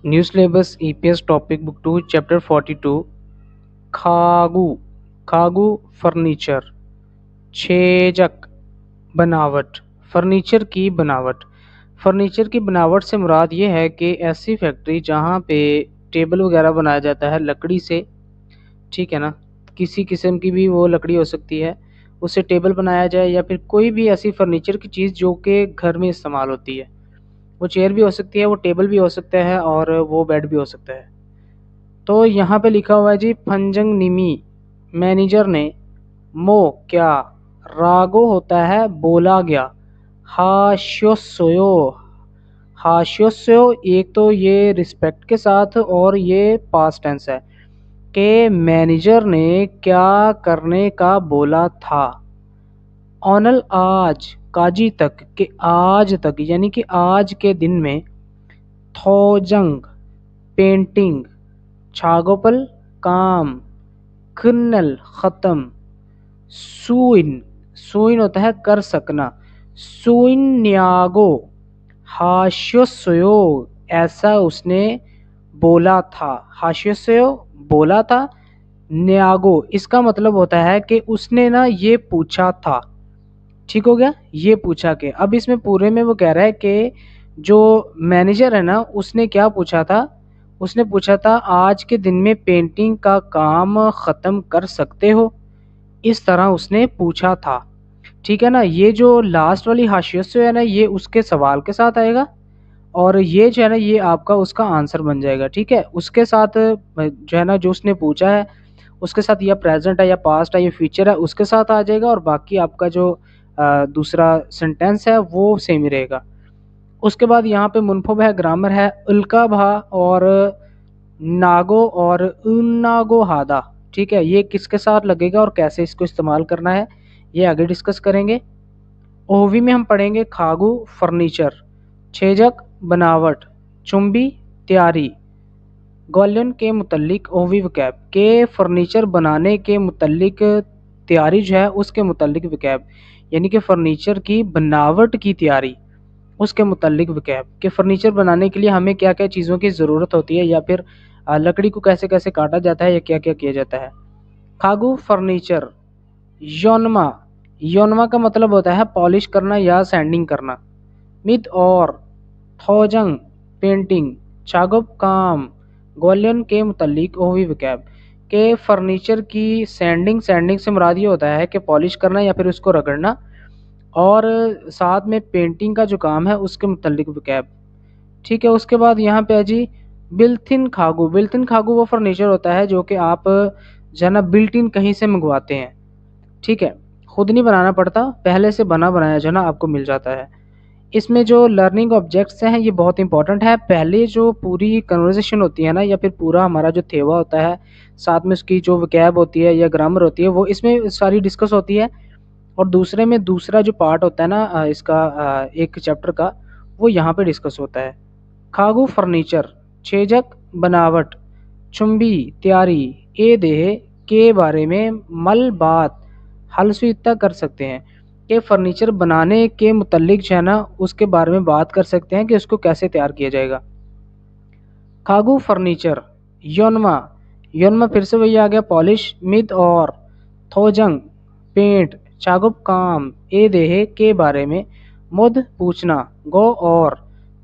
New syllabus EPS topic book 2 chapter 42 खागू खागू furniture छेजक बनावट फर्नीचर की बनावट। फर्नीचर की बनावट से मुराद ये है कि ऐसी फैक्ट्री जहाँ पे टेबल वगैरह बनाया जाता है लकड़ी से, ठीक है ना, किसी किस्म की भी वो लकड़ी हो सकती है, उससे टेबल बनाया जाए या फिर कोई भी ऐसी फर्नीचर की चीज़ जो कि घर में इस्तेमाल होती है। वो चेयर भी हो सकती है, वो टेबल भी हो सकता है और वो बेड भी हो सकता है। तो यहाँ पे लिखा हुआ है जी, फंजंग निमी मैनेजर ने मो क्या रागो होता है बोला गया हाश्योस्यो हाश्योस्यो, एक तो ये रिस्पेक्ट के साथ और ये पास्ट टेंस है कि मैनेजर ने क्या करने का बोला था। ऑनल आज काजी तक के आज तक यानी कि आज के दिन में थोजंग पेंटिंग छागोपल काम खन्नल ख़त्म सुइन सुइन होता है कर सकना सुइन न्यागो हाश्योस्यो ऐसा उसने बोला था। हाश्योस्यो बोला था, न्यागो इसका मतलब होता है कि उसने ना ये पूछा था। ठीक हो गया, ये पूछा के। अब इसमें पूरे में वो कह रहा है कि जो मैनेजर है ना उसने क्या पूछा था, उसने पूछा था आज के दिन में पेंटिंग का काम ख़त्म कर सकते हो, इस तरह उसने पूछा था। ठीक है ना, ये जो लास्ट वाली हाशिया से है ना ये उसके सवाल के साथ आएगा और ये जो है ना ये आपका उसका आंसर बन जाएगा। ठीक है, उसके साथ जो है ना जो उसने पूछा है उसके साथ या प्रेजेंट है या पास्ट है या फ्यूचर है उसके साथ आ जाएगा और बाकी आपका जो दूसरा सेंटेंस है वो सेम ही रहेगा। उसके बाद यहाँ पे मुनफब है, ग्रामर है, उल्का भा और नागो और उन्नागो हादा। ठीक है, ये किसके साथ लगेगा और कैसे इसको इस्तेमाल करना है ये आगे डिस्कस करेंगे। ओवी में हम पढ़ेंगे खागू फर्नीचर, छेजक बनावट, चुंबी तैयारी, ग्वालियन के मुतल्लिक ओवी वकैब के फर्नीचर बनाने के मुतल्लिक तैयारी जो है उसके मुतल्लिक वकैब यानी कि फर्नीचर की बनावट की तैयारी उसके मुतल्लिक वकैब के फर्नीचर बनाने के लिए हमें क्या क्या चीज़ों की ज़रूरत होती है या फिर लकड़ी को कैसे कैसे काटा जाता है या क्या क्या किया जाता है। खागू फर्नीचर योनमा, योनमा का मतलब होता है पॉलिश करना या सैंडिंग करना। मिद और थोजंग पेंटिंग, चागुप काम, ग्वालियन के मुतल्लिक ओवी वकैब के फर्नीचर की सैंडिंग, सैंडिंग से मुराद ये होता है कि पॉलिश करना या फिर उसको रगड़ना, और साथ में पेंटिंग का जो काम है उसके मुतल्लिक वकैब। ठीक है, उसके बाद यहाँ पे है जी बिल्थिन खागू। बिल्थिन खागू वो फर्नीचर होता है जो कि आप जो है ना बिल्ट इन कहीं से मंगवाते हैं। ठीक है, खुद नहीं बनाना पड़ता, पहले से बना बनाया जो है ना आपको मिल जाता है। इसमें जो लर्निंग ऑब्जेक्ट्स हैं ये बहुत इंपॉर्टेंट है। पहले जो पूरी कन्वर्सेशन होती है ना या फिर पूरा हमारा जो थेवा होता है साथ में उसकी जो वकैब होती है या ग्रामर होती है वो इसमें सारी डिस्कस होती है, और दूसरे में दूसरा जो पार्ट होता है ना इसका एक चैप्टर का वो यहाँ पे डिस्कस होता है। खागू फर्नीचर, छेजक बनावट, चुंबी तैयारी, ए देह के बारे में मल बात हलसुइता कर सकते हैं कि फर्नीचर बनाने के मुतल्लिक जो है ना उसके बारे में बात कर सकते हैं कि उसको कैसे तैयार किया जाएगा। खागू फर्नीचर योनमा, योनमा फिर से वही आ गया पॉलिश, मिद और थोजंग पेंट, चागुप काम, ए देह के बारे में, मुद पूछना, गो और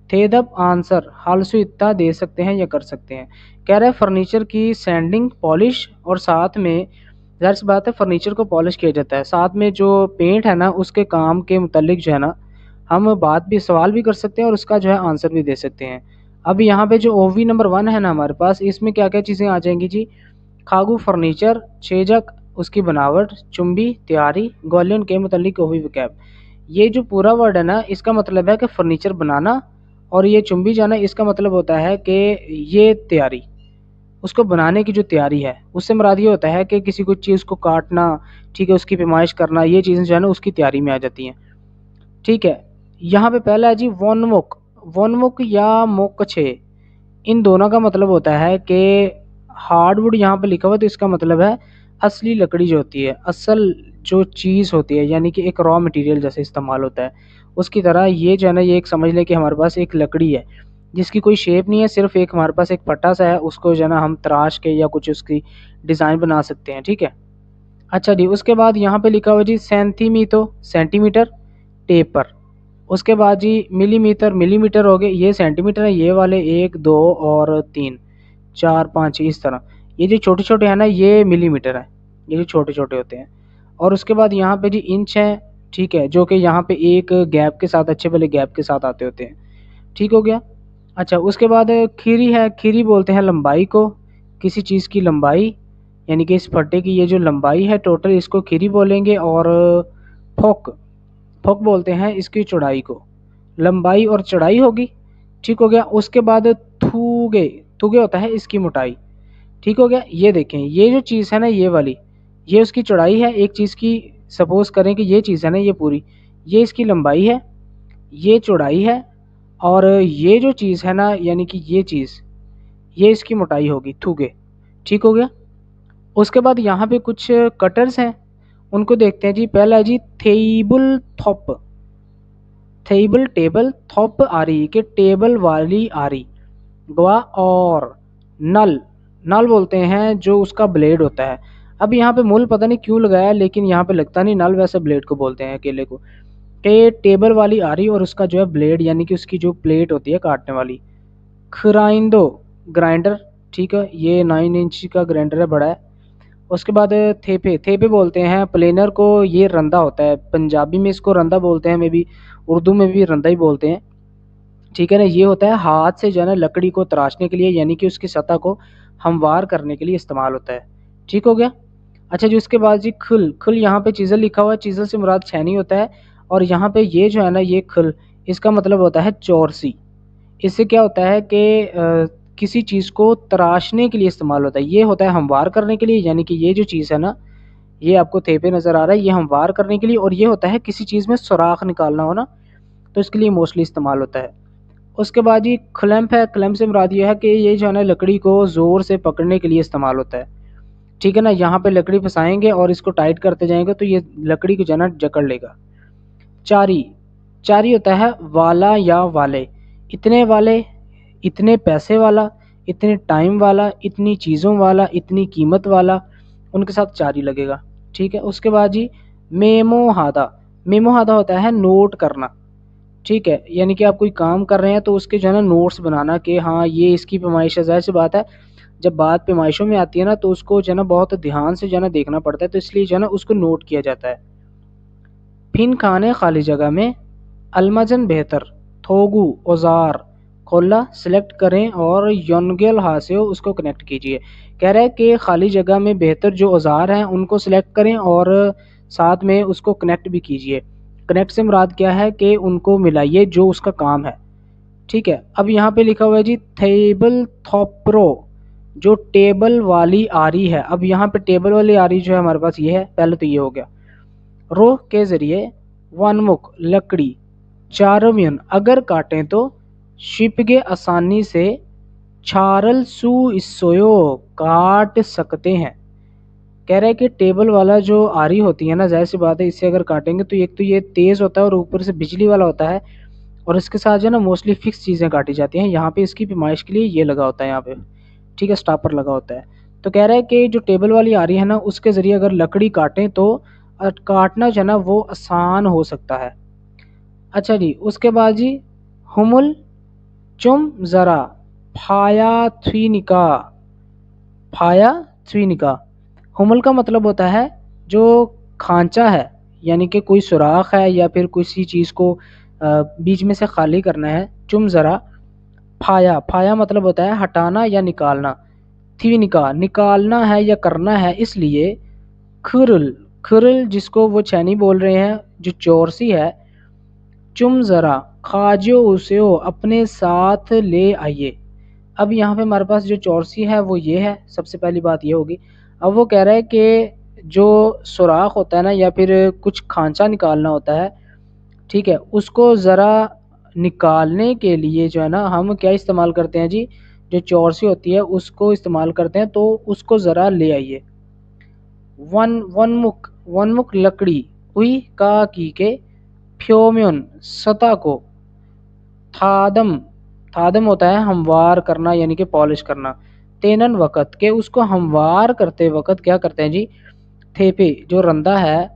थेदप आंसर हालसु इतना दे सकते हैं या कर सकते हैं। कह रहे हैं फर्नीचर की सैंडिंग पॉलिश और साथ में जाहिर सी बात है फर्नीचर को पॉलिश किया जाता है, साथ में जो पेंट है ना उसके काम के मुतल्लिक जो है ना हम बात भी सवाल भी कर सकते हैं और उसका जो है आंसर भी दे सकते हैं। अब यहाँ पे जो ओवी नंबर 1 है ना हमारे पास इसमें क्या क्या चीज़ें आ जाएंगी जी, खागू फर्नीचर, छेजक उसकी बनावट, चुंबी तैयारी, ग्वालियन के मुतल्लिक ओवी वकैब। ये जो पूरा वर्ड है ना इसका मतलब है कि फर्नीचर बनाना, और ये चुंबी जाना इसका मतलब होता है कि ये तैयारी, उसको बनाने की जो तैयारी है उससे मुराद ये होता है कि किसी को चीज़ को काटना, ठीक है, उसकी पैमाइश करना, ये चीज़ें जो है ना उसकी तैयारी में आ जाती हैं। ठीक है, यहाँ पे पहला है जी वोनमुख, वोनमुख या मोकछे, इन दोनों का मतलब होता है कि हार्डवुड यहाँ पे लिखा हुआ तो इसका मतलब है असली लकड़ी जो होती है, असल जो चीज़ होती है यानी कि एक रॉ मटेरियल जैसे इस्तेमाल होता है उसकी तरह ये जो है ना ये एक समझ लें कि हमारे पास एक लकड़ी है, जिसकी कोई शेप नहीं है, सिर्फ एक हमारे पास एक पट्टा सा है, उसको जो है ना हम तराश के या कुछ उसकी डिज़ाइन बना सकते हैं। ठीक है। अच्छा जी, उसके बाद यहाँ पे लिखा हुआ जी सेंटीमीटो, सेंटीमीटर, टेपर। उसके बाद जी मिलीमीटर, मिलीमीटर हो गए, ये सेंटीमीटर है, ये वाले 1 2 और 3 4 5 इस तरह। ये जो छोटे छोटे हैं ना ये मिलीमीटर है, ये जो छोटे छोटे होते हैं। और उसके बाद यहाँ पे जी इंच है, ठीक है, जो कि यहाँ पे एक गैप के साथ, अच्छे वाले गैप के साथ आते होते हैं। ठीक हो गया। अच्छा, उसके बाद खीरी है, खीरी बोलते हैं लंबाई को, किसी चीज़ की लंबाई, यानी कि इस फट्टे की ये जो लंबाई है टोटल, इसको खीरी बोलेंगे। और फोक, फोक बोलते हैं इसकी चौड़ाई को, लंबाई और चौड़ाई होगी। ठीक हो गया। उसके बाद थूगे, थूगे होता है इसकी मोटाई। ठीक हो गया। ये देखें, ये जो चीज़ है ना ये वाली, ये उसकी चौड़ाई है एक चीज़ की। सपोज करें कि ये चीज़ है ना ये पूरी, ये इसकी लंबाई है, ये चौड़ाई है, और ये जो चीज़ है ना यानी कि ये चीज़, ये इसकी मोटाई होगी, थूगे। ठीक हो गया। उसके बाद यहाँ पे कुछ कटर्स हैं, उनको देखते हैं जी। पहला है जी table top, table table, top आरी के टेबल वाली आरी, गवा। और नल, नल बोलते हैं जो उसका ब्लेड होता है। अब यहाँ पे मूल पता नहीं क्यों लगाया, लेकिन यहाँ पे लगता नहीं, नल वैसे ब्लेड को बोलते हैं अकेले को। टेबल वाली आरी और उसका जो है ब्लेड, यानी कि उसकी जो प्लेट होती है काटने वाली। खराइंदो, ग्राइंडर। ठीक है, ये 9 इंच का ग्राइंडर है, बड़ा है। उसके बाद थेपे, थेपे बोलते हैं प्लेनर को, ये रंदा होता है, पंजाबी में इसको रंदा बोलते हैं, मे बी उर्दू में भी रंदा ही बोलते हैं। ठीक है ना, ये होता है हाथ से जो है ना लकड़ी को तराशने के लिए, यानी कि उसकी सतह को हमवार करने के लिए इस्तेमाल होता है। ठीक हो गया। अच्छा जी, उसके बाद जी खुल, खुल यहाँ पे चीज़ल लिखा हुआ है, चीज़ल से मुराद छेनी होता है। और यहाँ पे ये जो है ना ये खुल, इसका मतलब होता है चौरसी। इससे क्या होता है कि किसी चीज़ को तराशने के लिए इस्तेमाल होता है। ये होता है हमवार करने के लिए, यानी कि ये जो चीज़ है ना, ये आपको थेपे नज़र आ रहा है, ये हमवार करने के लिए। और ये होता है किसी चीज़ में सुराख निकालना हो ना, तो इसके लिए मोस्टली इस्तेमाल होता है। उसके बाद ये क्लैंप है, क्लैंप से मुराद ये है कि ये जो है ना लकड़ी को ज़ोर से पकड़ने के लिए इस्तेमाल होता है। ठीक है ना, यहाँ पे लकड़ी फंसाएंगे और इसको टाइट करते जाएंगे तो ये लकड़ी को जो है ना जकड़ लेगा। चारी, चारी होता है वाला या वाले, इतने वाले, इतने पैसे वाला, इतने टाइम वाला, इतनी चीज़ों वाला, इतनी कीमत वाला, उनके साथ चारी लगेगा। ठीक है। उसके बाद जी मेमो हादा, मेमो हादा होता है नोट करना। ठीक है, यानी कि आप कोई काम कर रहे हैं तो उसके जो है ना नोट्स बनाना कि हाँ ये इसकी पैमाइश है। ज़ाहिर सी बात है, जब बात पैमाइशों में आती है ना तो उसको जो है ना बहुत ध्यान से जो है ना देखना पड़ता है, तो इसलिए जो है ना उसको नोट किया जाता है। फिन खाने खाली जगह में अलमजन बेहतर, थोगू औजार, खोला सेलेक्ट करें और योनगेल हाथ उसको कनेक्ट कीजिए। कह रहा है कि खाली जगह में बेहतर जो औजार हैं उनको सेलेक्ट करें और साथ में उसको कनेक्ट भी कीजिए। कनेक्ट से मुराद क्या है कि उनको मिलाइए जो उसका काम है। ठीक है। अब यहाँ पे लिखा हुआ है जी थेबल थोप्रो, जो टेबल वाली आरी है। अब यहाँ पे टेबल वाली आरी जो है हमारे पास ये है, पहले तो ये हो गया। रोह के जरिए वनमुख, लकड़ी, चारम्यन अगर काटें तो, शिपगे आसानी से, छारल सू इसोयो काट सकते हैं। कह रहा है कि टेबल वाला जो आरी होती है ना, जाहिर सी बात है इससे अगर काटेंगे तो एक तो ये तेज़ होता है और ऊपर से बिजली वाला होता है। और इसके साथ जो है ना मोस्टली फिक्स चीज़ें काटी जाती हैं। यहाँ पे इसकी पैमाइश के लिए ये लगा होता है यहाँ पे, ठीक है, स्टॉपर लगा होता है। तो कह रहा है कि जो टेबल वाली आरी है ना उसके ज़रिए अगर लकड़ी काटें तो काटना जो है ना वो आसान हो सकता है। अच्छा जी, उसके बाद जी हुमुल चुम ज़रा फाया थ्वीनिका, फाया थ्वीनिका। हुमुल का मतलब होता है जो खांचा है, यानी कि कोई सुराख है या फिर किसी चीज़ को बीच में से खाली करना है। चुम ज़रा, फाया, फाया मतलब होता है हटाना या निकालना। थ्वीनिका निकालना है या करना है, इसलिए खुरल, खुरल जिसको वो छैनी बोल रहे हैं जो चौरसी है। चुम ज़रा खाजो उसे अपने साथ ले आइए। अब यहाँ पे हमारे पास जो चौरसी है वो ये है, सबसे पहली बात ये होगी। अब वो कह रहा है कि जो सुराख होता है ना या फिर कुछ खांचा निकालना होता है, ठीक है, उसको ज़रा निकालने के लिए जो है ना हम क्या इस्तेमाल करते हैं जी, जो चौरसी होती है उसको इस्तेमाल करते हैं, तो उसको ज़रा ले आइए। वनमुख, वनमुख लकड़ी, हुई का की के फ्योम्योन सतह को, थादम थादम होता है हमवार करना यानी कि पॉलिश करना। तेनन वक़्त के उसको हमवार करते वक़्त क्या करते हैं जी, थेपे जो रंदा है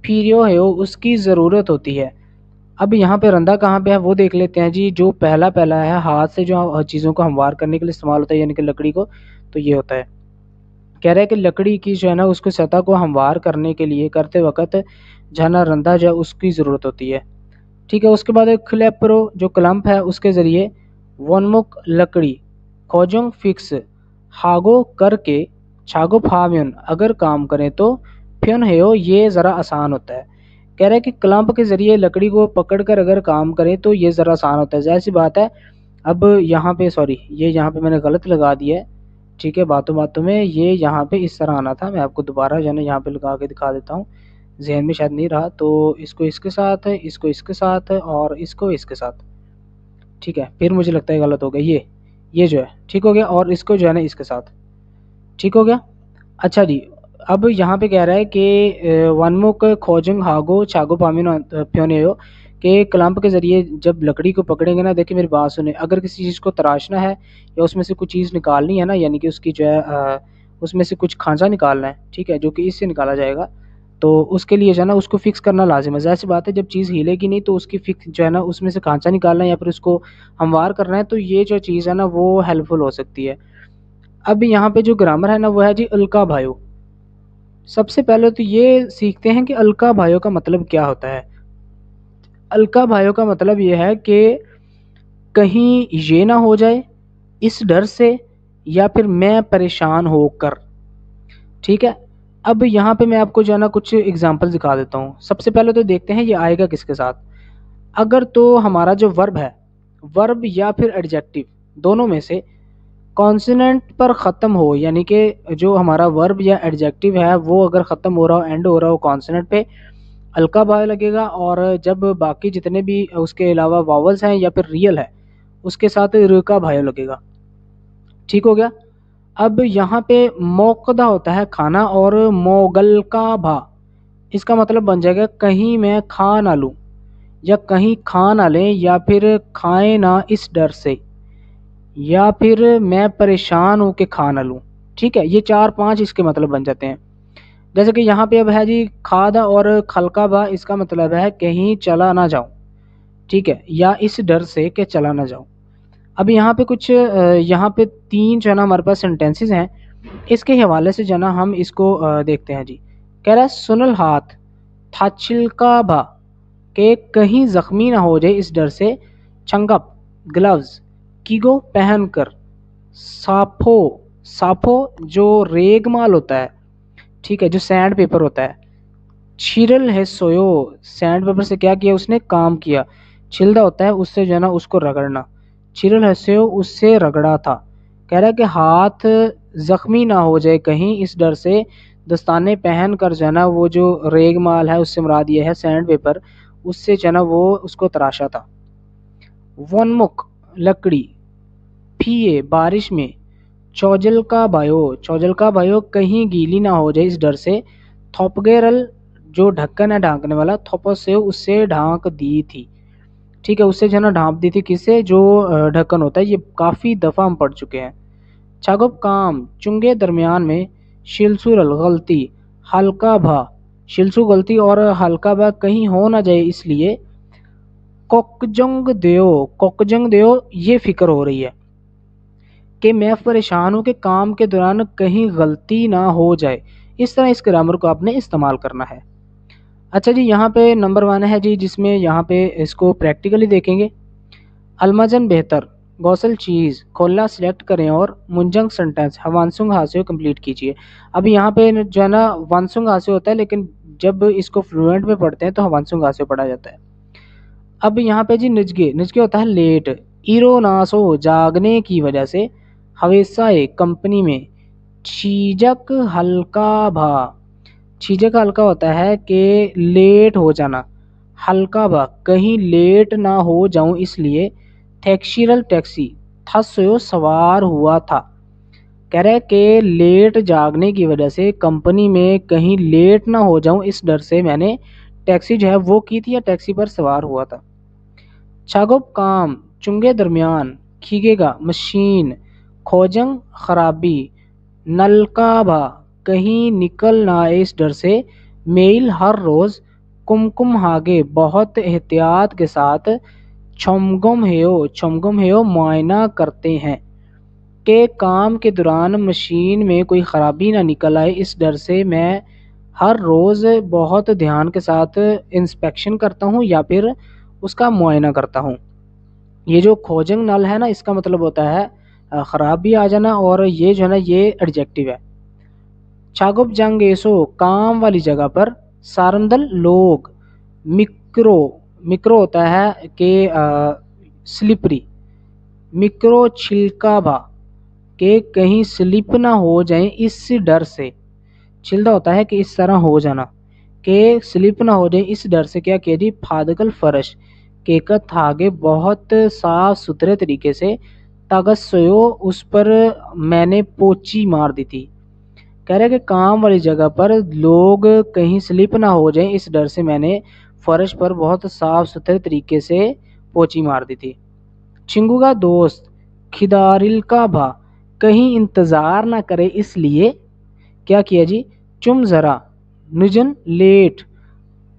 फिरियो है उसकी ज़रूरत होती है। अब यहाँ पे रंदा कहाँ पे है वो देख लेते हैं जी। जो पहला पहला है हाथ से जो चीज़ों को हमवार करने के लिए इस्तेमाल होता है यानी कि लकड़ी को, तो ये होता है। कह रहा है कि लकड़ी की जो है ना उसको सतह को हमवार करने के लिए करते वक़्त जो है ना रंदा जो है उसकी ज़रूरत होती है। ठीक है, उसके बाद एक क्लेप्रो जो क्लम्प है उसके ज़रिए वनमुख लकड़ी खोजोंग फिक्स हागो करके छागो फाम्यून अगर काम करें तो फ्योन हेयो ये ज़रा आसान होता है। कह रहा है कि क्लम्प के ज़रिए लकड़ी को पकड़कर अगर काम करें तो ये ज़रा आसान होता है। ज़ाहिर सी बात है। अब यहाँ पे सॉरी ये यहाँ पे मैंने गलत लगा दिया है। ठीक है, बातों बातों में ये यहाँ पे इस तरह आना था। मैं आपको दोबारा जो है ना यहाँ पे लगा के दिखा देता हूँ, ज़हन में शायद नहीं रहा। तो इसको इसके साथ, इसको इसके साथ और इसको इसके साथ। ठीक है, फिर मुझे लगता है गलत हो गया। ये जो है ठीक हो गया और इसको जो है ना इसके साथ ठीक हो गया। अच्छा जी, अब यहाँ पे कह रहा है कि वनमुख खोजंग हागो छागो पामिनो प्योनेयो के क्लम्प के ज़रिए जब लकड़ी को पकड़ेंगे ना, देखिए मेरी बात सुने, अगर किसी चीज़ को तराशना है या उसमें से कुछ चीज़ निकालनी है ना, यानी कि उसकी जो है उसमें से कुछ खांचा निकालना है, ठीक है, जो कि इससे निकाला जाएगा, तो उसके लिए जो है ना उसको फिक्स करना लाजिम है। ज़ाहिर सी बात है, जब चीज़ हिलेगी नहीं तो उसकी फिक्स जो है ना उसमें से खांचा निकालना है या फिर उसको हमवार करना है, तो ये जो चीज़ है ना वो हेल्पफुल हो सकती है। अब यहाँ पे जो ग्रामर है ना वो है जी अलका भायो। सबसे पहले तो ये सीखते हैं कि अलका भायो का मतलब क्या होता है। अलका भायो का मतलब ये है कि कहीं ये ना हो जाए इस डर से, या फिर मैं परेशान होकर। ठीक है, अब यहाँ पे मैं आपको जो है ना कुछ एग्जांपल दिखा देता हूँ। सबसे पहले तो देखते हैं ये आएगा किसके साथ। अगर तो हमारा जो वर्ब है, वर्ब या फिर एडजेक्टिव, दोनों में से कॉन्सोनेंट पर ख़त्म हो, यानी कि जो हमारा वर्ब या एडजेक्टिव है वो अगर ख़त्म हो रहा हो, एंड हो रहा हो कॉन्सोनेंट पे, अलका बाय लगेगा। और जब बाकी जितने भी उसके अलावा वावल्स हैं या फिर रियल है उसके साथ रुका भायो लगेगा। ठीक हो गया। अब यहाँ पे मोकदा होता है खाना और मोगल का भा, इसका मतलब बन जाएगा कहीं मैं खा ना लूँ, या कहीं खा ना लें, या फिर खाएं ना इस डर से, या फिर मैं परेशान हूँ कि खा ना लूँ। ठीक है, ये 4-5 इसके मतलब बन जाते हैं। जैसे कि यहाँ पे अब है जी खादा और खलका बा, इसका मतलब है कहीं चला ना जाऊँ। ठीक है, या इस डर से कि चला ना जाऊँ। अब यहाँ पे कुछ यहाँ पे 3 जो है ना हमारे पास सेंटेंसेस हैं, इसके हवाले से जो है ना हम इसको देखते हैं जी। कह रहा है सुनल हाथ था छिलका भा, के कहीं जख्मी ना हो जाए इस डर से, छंगप ग्लव्स कीगो पहन कर, साफो साफो जो रेगमाल होता है, ठीक है, जो सैंड पेपर होता है, छिरल है सोयो सैंड पेपर से क्या किया उसने, काम किया। छिलदा होता है उससे जो है ना उसको रगड़ना, छिरल है सोयो उससे रगड़ा था। कह रहा है कि हाथ जख्मी ना हो जाए कहीं इस डर से, दस्ताने पहन कर जो है ना वो जो रेगमाल है उससे मुराद ये है सैंड पेपर, उससे जो है ना वो उसको तराशा था। वनमुख लकड़ी, फीए बारिश में, चौजल का बायो कहीं गीली ना हो जाए इस डर से, थोपगेरल जो ढक्कन है ढांकने वाला, थोपो से उससे ढांक दी थी। ठीक है, उससे जो है ना ढांप दी थी, किससे, जो ढक्कन होता है। ये काफ़ी दफ़ा हम पढ़ चुके हैं। छागब काम चुंगे दरमियान में, शिलसुरल गलती, हल्का भा शिलसु गलती और हल्का भा कहीं हो ना जाए इसलिए, कोकजंग देओ ये फिक्र हो रही है कि मैं परेशान हूँ कि काम के दौरान कहीं गलती ना हो जाए। इस तरह इस ग्रामर को आपने इस्तेमाल करना है। अच्छा जी, यहाँ पे नंबर 1 है जी, जिसमें यहाँ पे इसको प्रैक्टिकली देखेंगे। अलमजन बेहतर, गौसल चीज़ खोलना सिलेक्ट करें और मुंजंग सेंटेंस हवानसुंग हास्य कंप्लीट कीजिए। अब यहाँ पे जो है ना वानसुंग हास्य होता है, लेकिन जब इसको फ्लुएंट में पढ़ते हैं तो हवानसुंग हास्य पढ़ा जाता है। अब यहाँ पे जी निजगे निजगे होता है लेट, ईरो नासो जागने की वजह से, हवेसा कंपनी में, छीजक हल्का भा, छीजक हल्का होता है कि लेट हो जाना, हल्का भा कहीं लेट ना हो जाऊं इसलिए, टैक्सीरल टैक्सी थसो सवार हुआ था। कह रहा है कि लेट जागने की वजह से कंपनी में कहीं लेट ना हो जाऊं इस डर से मैंने टैक्सी जो है वो की थी या टैक्सी पर सवार हुआ था। छागोब काम चुंगे दरमियान, खीगेगा मशीन, खोजंग खराबी, नलकाभा कहीं निकल ना आए इस डर से, मेल हर रोज, कुमकुम हागे बहुत एहतियात के साथ, छमगम हेयो मुआयना करते हैं कि काम के दौरान मशीन में कोई ख़राबी ना निकल आए इस डर से मैं हर रोज़ बहुत ध्यान के साथ इंस्पेक्शन करता हूँ या फिर उसका मुआयना करता हूँ। ये जो खोजंग नल है ना, इसका मतलब होता है ख़राब भी आ जाना, और ये जो है ना ये एडजेक्टिव है। चागुप जंगेसो काम वाली जगह पर, सारंदल लोग, मिक्रो मिक्रो होता है कि स्लिपरी, मिक्रो छिलकाभा के कहीं स्लिप ना हो जाए इस डर से, छिलदा होता है कि इस तरह हो जाना, के स्लिप ना हो जाए इस डर से क्या किया जी, फादकल फर्श के का थागे बहुत साफ सुथरे तरीके से, तगस्यो उस पर मैंने पोची मार दी थी। कह रहे कि काम वाली जगह पर लोग कहीं स्लिप ना हो जाए इस डर से मैंने फर्श पर बहुत साफ सुथरे तरीके से पोची मार दी थी। चिंगू का दोस्त खिदारिल का भा कहीं इंतज़ार ना करे इसलिए क्या किया जी, चुम ज़रा नुजन लेट,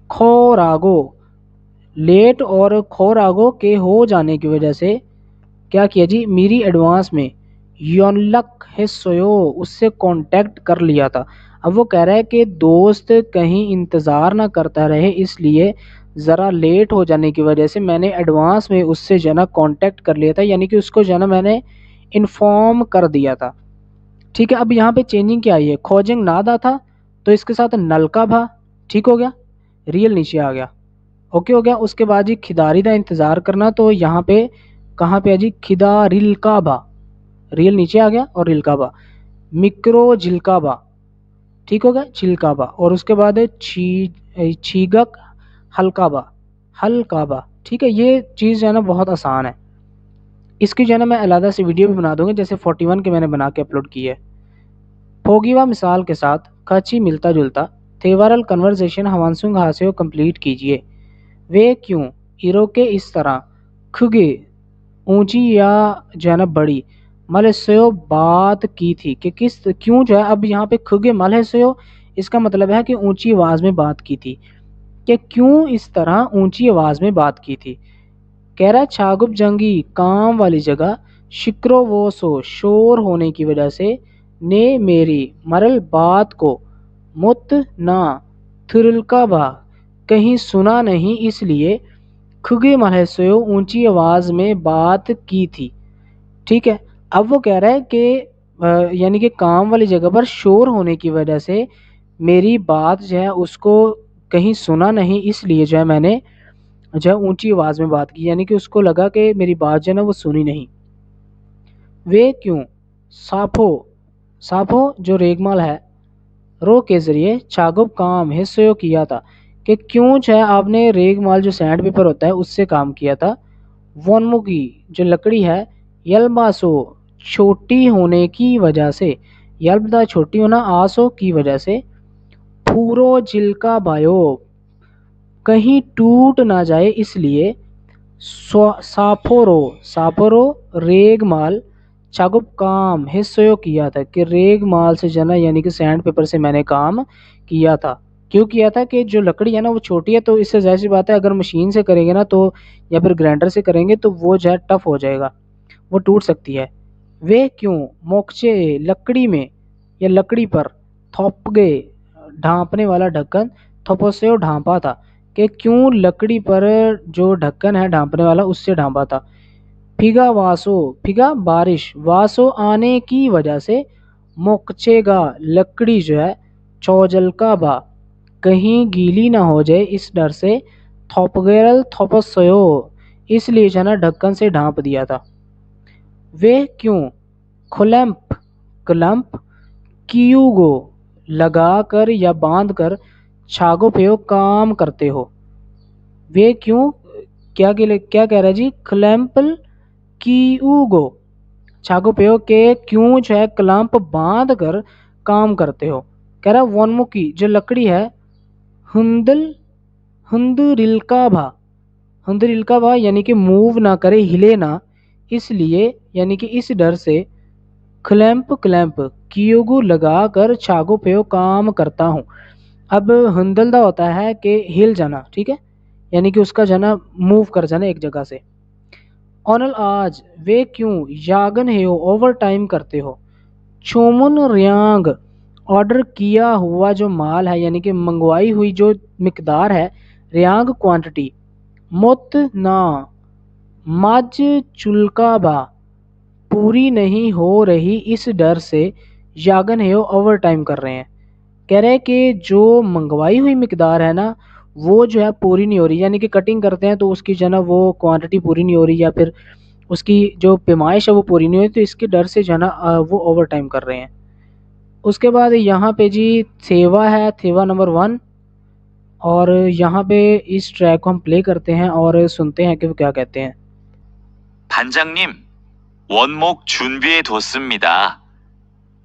खोरागो लेट और खोरागो के हो जाने की वजह से क्या किया जी, मेरी एडवांस में योनलक है सोयो उससे कांटेक्ट कर लिया था। अब वो कह रहा है कि दोस्त कहीं इंतज़ार ना करता रहे इसलिए ज़रा लेट हो जाने की वजह से मैंने एडवांस में उससे जो है ना कांटेक्ट कर लिया था, यानी कि उसको जो है ना मैंने इन्फॉर्म कर दिया था। ठीक है, अब यहाँ पे चेंजिंग क्या आई है, खोजिंग नादा था तो इसके साथ नलका भा, ठीक हो गया, रियल नीचे आ गया, ओके हो गया। उसके बाद जी खिदारी का इंतज़ार करना, तो यहाँ पे कहाँ पे है जी, खिदारिल का भा, रियल नीचे आ गया और रिलकाबा, मिक्रो जिलकाबा, ठीक हो गया चिलकाबा, और उसके बाद है छीगक हल्काबा, हल्काबा, ठीक है। ये चीज़ जो है ना बहुत आसान है, इसकी जो है ना मैं अलग से वीडियो भी बना दूंगी, जैसे 41 के मैंने बना के अपलोड की है। फोगीवा मिसाल के साथ काची मिलता जुलता थेवरल कन्वर्सेशन हवानसुंग हास्यो कंप्लीट कीजिए। वे क्यों इरो के इस तरह खुगे ऊंची या जो है ना बड़ी मलहस्यो बात की थी, कि किस क्यों जो है, अब यहाँ पे खुगे मलहस्यो इसका मतलब है कि ऊंची आवाज में बात की थी, कि क्यों इस तरह ऊंची आवाज में बात की थी। कह रहा है छागुप जंगी काम वाली जगह, शिक्रो वो सो शोर होने की वजह से, ने मेरी मरल बात को मुत ना थुरलका बा कहीं सुना नहीं इसलिए खुगे मलहस्यो ऊंची आवाज में बात की थी। ठीक है, अब वो कह रहा है कि यानी कि काम वाली जगह पर शोर होने की वजह से मेरी बात जो है उसको कहीं सुना नहीं, इसलिए जो है मैंने जो है ऊंची आवाज में बात की, यानी कि उसको लगा कि मेरी बात जो है ना वो सुनी नहीं। वे क्यों साफो, साफो जो रेगमाल है, रो के जरिए चागुब काम हिस्सों किया था, कि क्यों जो है आपने रेगमाल जो सैंड पेपर होता है उससे काम किया था। वनमुगी जो लकड़ी है, यलबासो छोटी होने की वजह से, यल्बदा छोटी होना, आसो की वजह से, पूरो जिलका बायो कहीं टूट ना जाए इसलिए, सापोरो सापोरो रेगमाल चागुप काम हिस्सों किया था, कि रेगमाल से जना यानी कि सैंड पेपर से मैंने काम किया था। क्यों किया था, कि जो लकड़ी है ना वो छोटी है, तो इससे जाहिर सी बात है अगर मशीन से करेंगे ना तो, या फिर ग्राइंडर से करेंगे तो वो जो है टफ हो जाएगा, वो टूट सकती है। वे क्यों मोकचे लकड़ी में या लकड़ी पर, थोपगे ढांपने वाला ढक्कन, थोपोसे ढांपा था, कि क्यों लकड़ी पर जो ढक्कन है ढांपने वाला उससे ढांपा था। फिगा वासो, फिगा बारिश, वासो आने की वजह से, मोकचेगा लकड़ी जो है, चौजल का बा कहीं गीली ना हो जाए इस डर से, थोपगेरल थोपसयो इसलिए जो है ना ढक्कन से ढांप दिया था। वे क्यों खुलम्प क्लम्प कीयूगो लगा कर या बांध कर, छागो पे काम करते हो। वे क्यों क्या कह रहा है जी, क्लैंपल कीयूगो छागो पे के क्यों जो है क्लैंप बांध कर काम करते हो। कह रहा है वनमुखी जो लकड़ी है, हुंदल हुंदरिलका भा, हुंदरिलका भा यानी कि मूव ना करे हिले ना, इसलिए यानी कि इस डर से क्लैंप क्लैंप कियोगु लगाकर छागो पे काम करता हूँ। अब हंदलदा होता है कि हिल जाना, ठीक है, यानी कि उसका जाना मूव कर जाना एक जगह से। ऑनल आज वे क्यों यागन है ओवर टाइम करते हो। चोमुन रियांग ऑर्डर किया हुआ जो माल है यानी कि मंगवाई हुई जो मिकदार है, रियांग क्वांटिटी, मुत ना मज चुलकाबा पूरी नहीं हो रही, इस डर से यागन है ओवर टाइम कर रहे हैं। कह रहे हैं कि जो मंगवाई हुई मिकदार है ना वो जो है पूरी नहीं हो रही, यानी कि कटिंग करते हैं तो उसकी जो है ना वो क्वांटिटी पूरी नहीं हो रही या फिर उसकी जो पैमाइश है वो पूरी नहीं हो रही, तो इसके डर से जो है ना वो ओवर टाइम कर रहे हैं। उसके बाद यहाँ पे जी थेवा है, थेवा नंबर 1, और यहाँ पे इस ट्रैक को हम प्ले करते हैं और सुनते हैं कि वो क्या कहते हैं। 반장님, 원목 준비해 뒀습니다.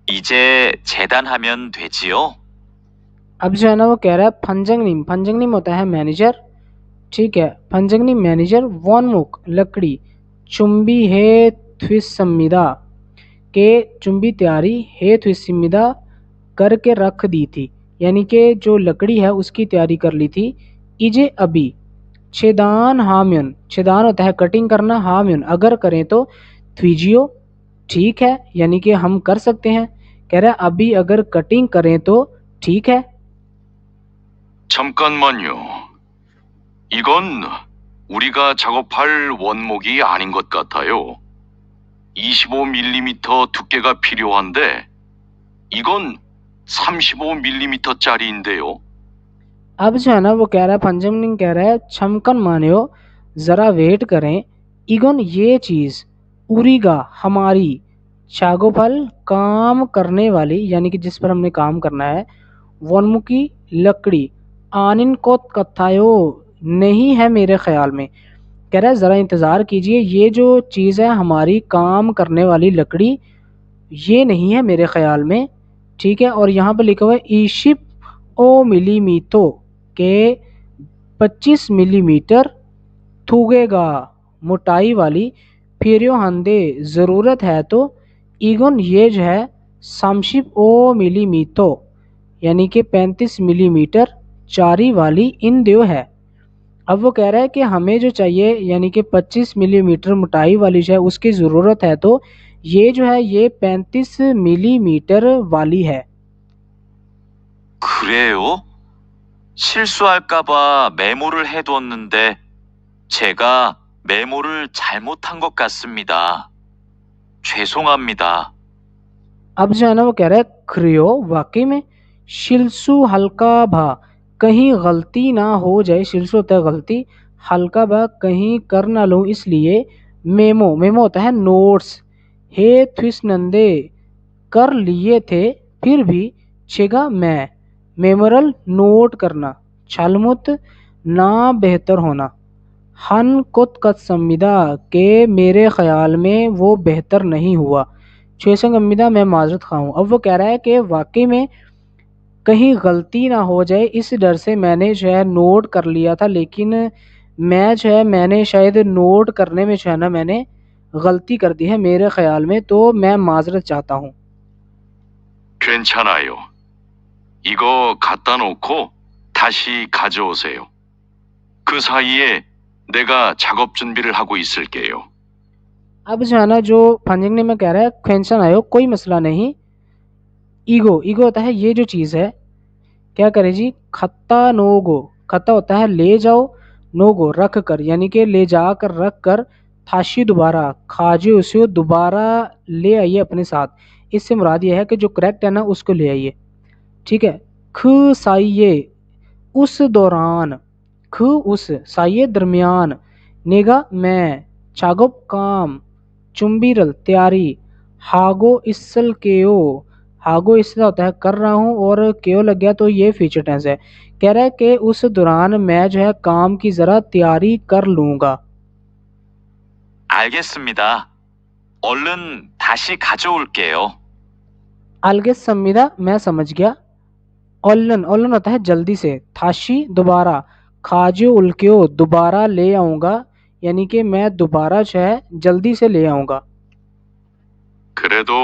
이제 재단하면 되지요? अब जो है ना वो कह रहा है फंजंगनीम, फंजंगनीम होता है मैनेजर, ठीक है, फंजंगनीम मैनेजर, वॉनमुक लकड़ी, चुंबी है थ्विसमिदा के चुंबी तैयारी है थ्विसमिदा करके रख दी थी, यानी कि जो लकड़ी है उसकी तैयारी कर ली थी। इजे अभी छेदान हाम्यन, छेदान होता है कटिंग करना, हाम्यन अगर करें तो, थ्विजियो ठीक है, यानी कि हम कर सकते हैं। कह रहा है अभी अगर कटिंग करें तो ठीक है। 잠깐만요. 이건 우리가 작업할 원목이 아닌 것 같아요. 25mm 두께가 필요한데 이건 35mm짜리인데요. अब जो है ना वो कह रहा है फंजमनिंग कह रहा है छमकन मानियो ज़रा वेट करें, इगन ये चीज़, उरीगा हमारी, छागोफल काम करने वाली यानी कि जिस पर हमने काम करना है, वनमुखी लकड़ी, आनिन को कथायो नहीं है मेरे ख्याल में। कह रहा है ज़रा इंतज़ार कीजिए, ये जो चीज़ है हमारी काम करने वाली लकड़ी ये नहीं है मेरे ख्याल में, ठीक है। और यहाँ पर लिखा हुआ है ईशिप ओ मिलीमीटो के 25 मिलीमीटर थूगेगा मोटाई वाली, फिर हंदे ज़रूरत है तो, ईगन ये जो है सामशिप ओ मिलीमीटो यानी कि 35 मिलीमीटर चारी वाली इन दो है। अब वो कह रहा है कि हमें जो चाहिए यानी कि 25 मिलीमीटर मोटाई वाली जो है उसकी ज़रूरत है, तो ये जो है ये 35 मिलीमीटर वाली है। 그래요? 실수할까봐 메모를 해두었는데 제가 메모를 잘못한 것 같습니다. 죄송합니다. अब जो है ना वो कह रहा है क्रियो वाकई में, शिल्सु हल्का भा कहीं गलती ना हो जाए, शिल्सु होता है गलती, हल्का भा कहीं कर ना लूँ इसलिए, मेमो, मेमो होता है नोट्स, हे थ्विस नंदे कर लिए थे फिर भी, छेगा मैं, मेमोरल नोट करना, छलमुत ना बेहतर होना, हन कुत कत संविदा के मेरे ख्याल में वो बेहतर नहीं हुआ, छेसंग अम्मिदा मैं माजरत खाऊं। अब वो कह रहा है कि वाकई में कहीं गलती ना हो जाए इस डर से मैंने जो है नोट कर लिया था, लेकिन मैं जो है मैंने शायद नोट करने में जो है ना मैंने गलती कर दी है मेरे ख्याल में, तो मैं माजरत चाहता हूँ। 괜찮아요. 이거 갖다 놓고 다시 가져오세요. 그 사이에 내가 작업 준비를 하고 있을게요. अब जो है ना जो फंजिंगने में कह रहा है क्वेंशन आयो कोई मसला नहीं, ईगो, ईगो होता है ये जो चीज़ है, क्या करे जी, खत्ता नोगो, खत्ता होता है ले जाओ, नोगो रख कर यानी कि ले जा कर रख कर, थाशी दोबारा, खाजे उसे दोबारा ले आइए अपने साथ, इससे मुराद ये है कि जो करेक्ट है ना उसको ले आइए, ठीक है। ख साइये उस दौरान, ख उस, साइये दरमियान, नेगा मैं, छागोप काम, चुंबीरल तैयारी, हागो इसल केओ, हागो इससे होता है कर रहा हूँ और केओ लग गया तो ये फ्यूचर टेंस है। कह रहा है कि उस दौरान मैं जो है काम की ज़रा तैयारी कर लूँगा। 알겠습니다. 얼른 다시 가져올게요. अलगे संविदा मैं समझ गया, ओलन, ओलन होता है जल्दी से, थाशी दोबारा, खाजो उल्क्यो दोबारा ले आऊँगा, यानी कि मैं दोबारा जो है जल्दी से ले आऊँगा। 그래도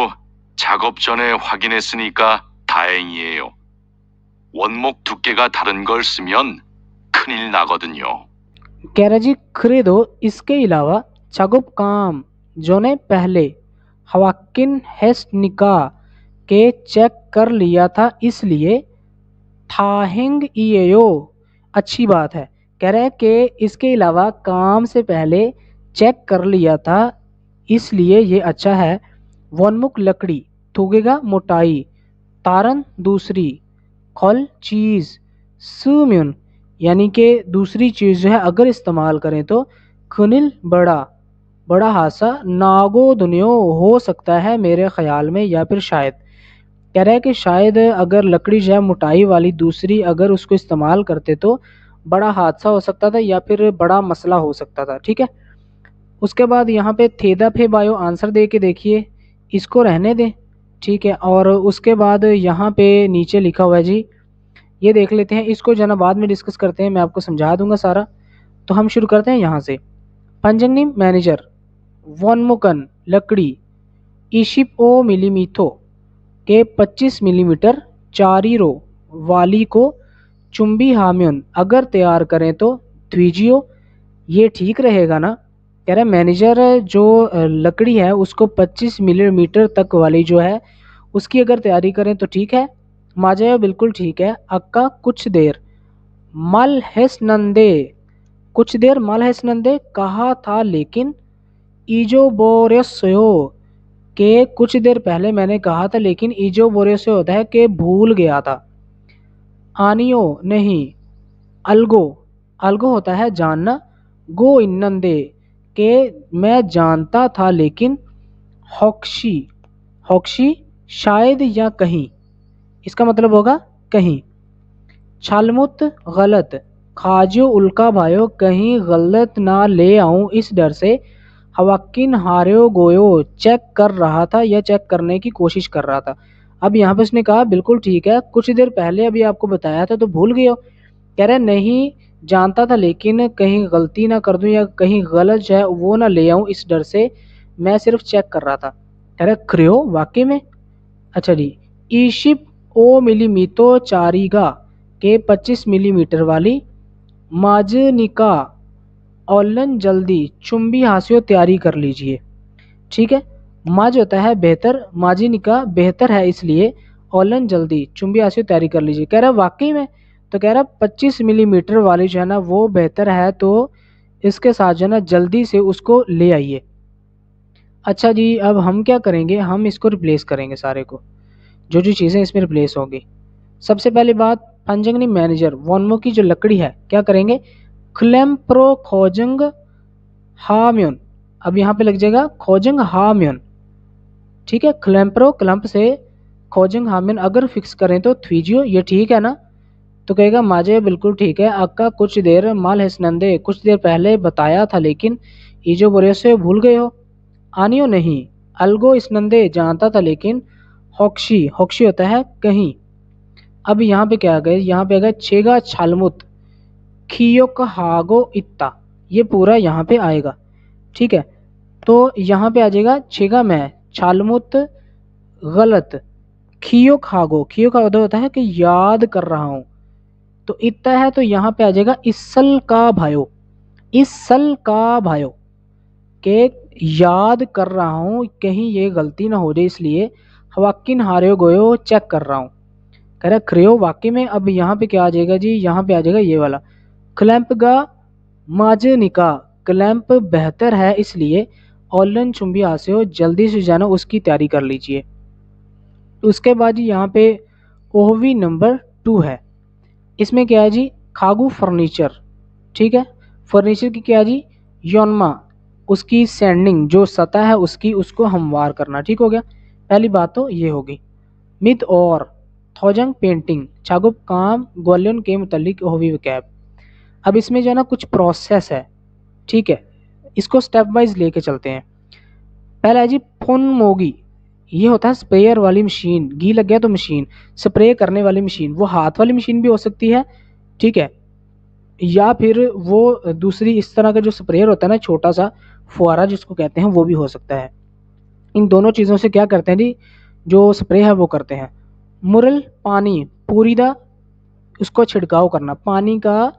작업 전에 확인했으니까 다행이에요. 원목 두께가 다른 걸 쓰면 큰일 나거든요. कह रहा जी खरीदो इसके अलावा चगुप काम जो ने पहले हवाकिन हेस्टनिका के चेक कर लिया था इसलिए थाहिंग ईयो अच्छी बात है। कह रहा है कि इसके अलावा काम से पहले चेक कर लिया था इसलिए ये अच्छा है। वनमुख लकड़ी थूकेगा मोटाई तारन दूसरी खल चीज़ सुम्युन यानी कि दूसरी चीज़ जो है अगर इस्तेमाल करें तो खुनिल बड़ा बड़ा हादसा नागो दुनियो हो सकता है मेरे ख्याल में या फिर शायद। कह रहा है कि शायद अगर लकड़ी जो है मोटाई वाली दूसरी अगर उसको इस्तेमाल करते तो बड़ा हादसा हो सकता था या फिर बड़ा मसला हो सकता था। ठीक है, उसके बाद यहाँ पे थेदा फे बायो आंसर दे के देखिए, इसको रहने दें। ठीक है, और उसके बाद यहाँ पे नीचे लिखा हुआ है जी, ये देख लेते हैं, इसको जना बाद में डिस्कस करते हैं, मैं आपको समझा दूंगा सारा। तो हम शुरू करते हैं यहाँ से। पंजंगनी मैनेजर वनमुकन लकड़ी इशिप ओ मिलीमीथो के 25 मिलीमीटर चारीरो वाली को चुंबी हाम्योन अगर तैयार करें तो द्विजियो ये ठीक रहेगा ना। कह रहा है मैनेजर जो लकड़ी है उसको 25 मिलीमीटर तक वाली जो है उसकी अगर तैयारी करें तो ठीक है। माजायो बिल्कुल ठीक है। अक्का कुछ देर मल हेस नंदे कुछ देर मल हेस नंदे कहा था लेकिन ईजो बोरेसयो के कुछ देर पहले मैंने कहा था लेकिन ईजो बोरेसयो होता है कि भूल गया था। आनियो नहीं अलगो अलगो होता है जानना। गो इन्नंदे के मैं जानता था लेकिन हॉक्शी हॉक्शी शायद या कहीं इसका मतलब होगा कहीं। छालमुत गलत खाजो उल्का भायो कहीं गलत ना ले आऊं इस डर से हवाकिन हार्यो गोयो चेक कर रहा था या चेक करने की कोशिश कर रहा था। अब यहाँ पे उसने कहा बिल्कुल ठीक है, कुछ देर पहले अभी आपको बताया था तो भूल गए हो। कह रहे नहीं जानता था लेकिन कहीं गलती ना कर दूं या कहीं गलत जो है वो ना ले आऊं इस डर से मैं सिर्फ चेक कर रहा था। कह रहे क्रियो वाकई में। अच्छा जी, ईशिप ओ मिलीमीतो चारीगा के 25 मिलीमीटर वाली माजनिका ऑलन जल्दी चुंबी हासियो तैयारी कर लीजिए। ठीक है, माज होता है बेहतर, माजिनिका बेहतर है इसलिए ऑलन जल्दी चुंबी हासियो तैयारी कर लीजिए। कह रहा है वाकई में, तो कह रहा 25 मिलीमीटर वाली जो है ना वो बेहतर है तो इसके साथ जो है ना जल्दी से उसको ले आइए। अच्छा जी, अब हम क्या करेंगे, हम इसको रिप्लेस करेंगे सारे को, जो जो चीज़ें इसमें रिप्लेस होंगी। सबसे पहली बात पंजंगनी मैनेजर वनमो की जो लकड़ी है क्या करेंगे क्लेम्प्रो खोजंग हाम्योन। अब यहाँ पे लग जाएगा खोजंग हाम्योन। ठीक है, क्लेम्प्रो क्लम्प से खोजंग हाम्योन अगर फिक्स करें तो थ्वीजियो ये ठीक है ना। तो कहेगा माजे बिल्कुल ठीक है। अक्का कुछ देर माल हेसनंदे कुछ देर पहले बताया था लेकिन ईजो बोरे से भूल गए हो। आनियो नहीं अलगो इसनंदे जानता था लेकिन हॉक्शी हॉक्शी होता है कहीं। अब यहाँ पे क्या आ गया, यहाँ पे आ गया छेगा छालमुत खियो का हागो इत्ता, ये पूरा यहाँ पे आएगा। ठीक है, तो यहाँ पे आ जाएगा छेगा मैं छालमुत गलत खियो खागो, खियो का मतलब होता है कि याद कर रहा हूँ, तो इतना है तो यहाँ पे आ जाएगा इसल का भायो, इसल का भायो के याद कर रहा हूँ कहीं ये गलती ना हो जाए इसलिए हवाकिन हारे गोयो चेक कर रहा हूँ। कह रहा क्रियो वाकई में। अब यहाँ पे क्या आ जाएगा जी, यहाँ पे आ जाएगा ये वाला क्लैंप गा माजनिका, क्लैंप बेहतर है इसलिए ऑनलाइन चुंबी हासे हो जल्दी से जाना उसकी तैयारी कर लीजिए। उसके बाद जी यहाँ पे ओहवी नंबर 2 है, इसमें क्या है जी खागू फर्नीचर। ठीक है, फर्नीचर की क्या है जी योनमा उसकी सैंडिंग जो सतह है उसकी उसको हमवार करना। ठीक हो गया, पहली बात तो ये होगी। मित और थोजंग पेंटिंग छागुप काम ग्वालियन के मुतलिक होवी कैब। अब इसमें जो है ना कुछ प्रोसेस है। ठीक है, इसको स्टेप वाइज लेके चलते हैं। पहला है जी फोन मोगी, ये होता है स्प्रेयर वाली मशीन, घी लग गया तो मशीन स्प्रे करने वाली मशीन, वो हाथ वाली मशीन भी हो सकती है। ठीक है, या फिर वो दूसरी इस तरह का जो स्प्रेयर होता है ना, छोटा सा फुहारा जिसको कहते हैं, वो भी हो सकता है। इन दोनों चीज़ों से क्या करते हैं जी, जो स्प्रे है वो करते हैं। मुरल पानी पूरी दा उसको छिड़काव करना, पानी का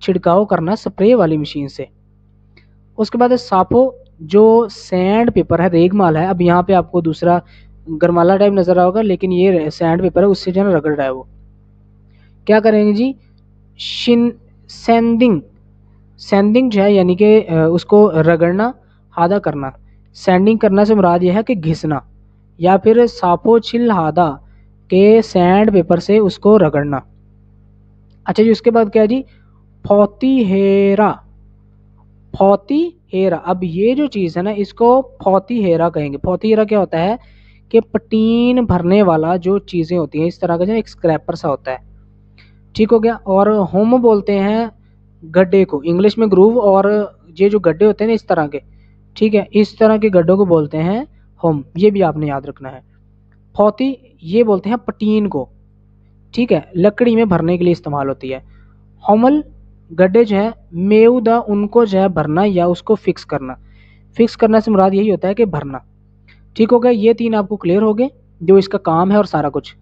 छिड़काव करना स्प्रे वाली मशीन से। उसके बाद साफो जो सैंड पेपर है, रेगमाल है। अब यहाँ पे आपको दूसरा गरमाला टाइप नजर आओगा, लेकिन ये सैंड पेपर है, उससे जो है ना रगड़ रहा है वो। क्या करेंगे जी, शिन सैंडिंग, सैंडिंग जो है यानी कि उसको रगड़ना, हादा करना। सैंडिंग करना से मुराद यह है कि घिसना, या फिर साफो छिल हादा के सैंड पेपर से उसको रगड़ना। अच्छा जी, उसके बाद क्या है जी, फौती हेरा, फौती हेरा। अब ये जो चीज़ है ना, इसको फौती हेरा कहेंगे। फौती हेरा क्या होता है कि पटीन भरने वाला जो चीज़ें होती हैं, इस तरह का जो एक स्क्रैपर सा होता है। ठीक हो गया। और होम बोलते हैं गड्ढे को, इंग्लिश में ग्रूव, और ये जो गड्ढे होते हैं ना इस तरह के, ठीक है, इस तरह के गड्ढों को बोलते हैं होम। ये भी आपने याद रखना है। फौती ये बोलते हैं पटीन को, ठीक है, लकड़ी में भरने के लिए इस्तेमाल होती है। होमल गड्ढे जो है, मेउदा उनको जो है भरना या उसको फिक्स करना। फिक्स करना से मुराद यही होता है कि भरना। ठीक हो गया, ये तीन आपको क्लियर हो गए जो इसका काम है और सारा कुछ।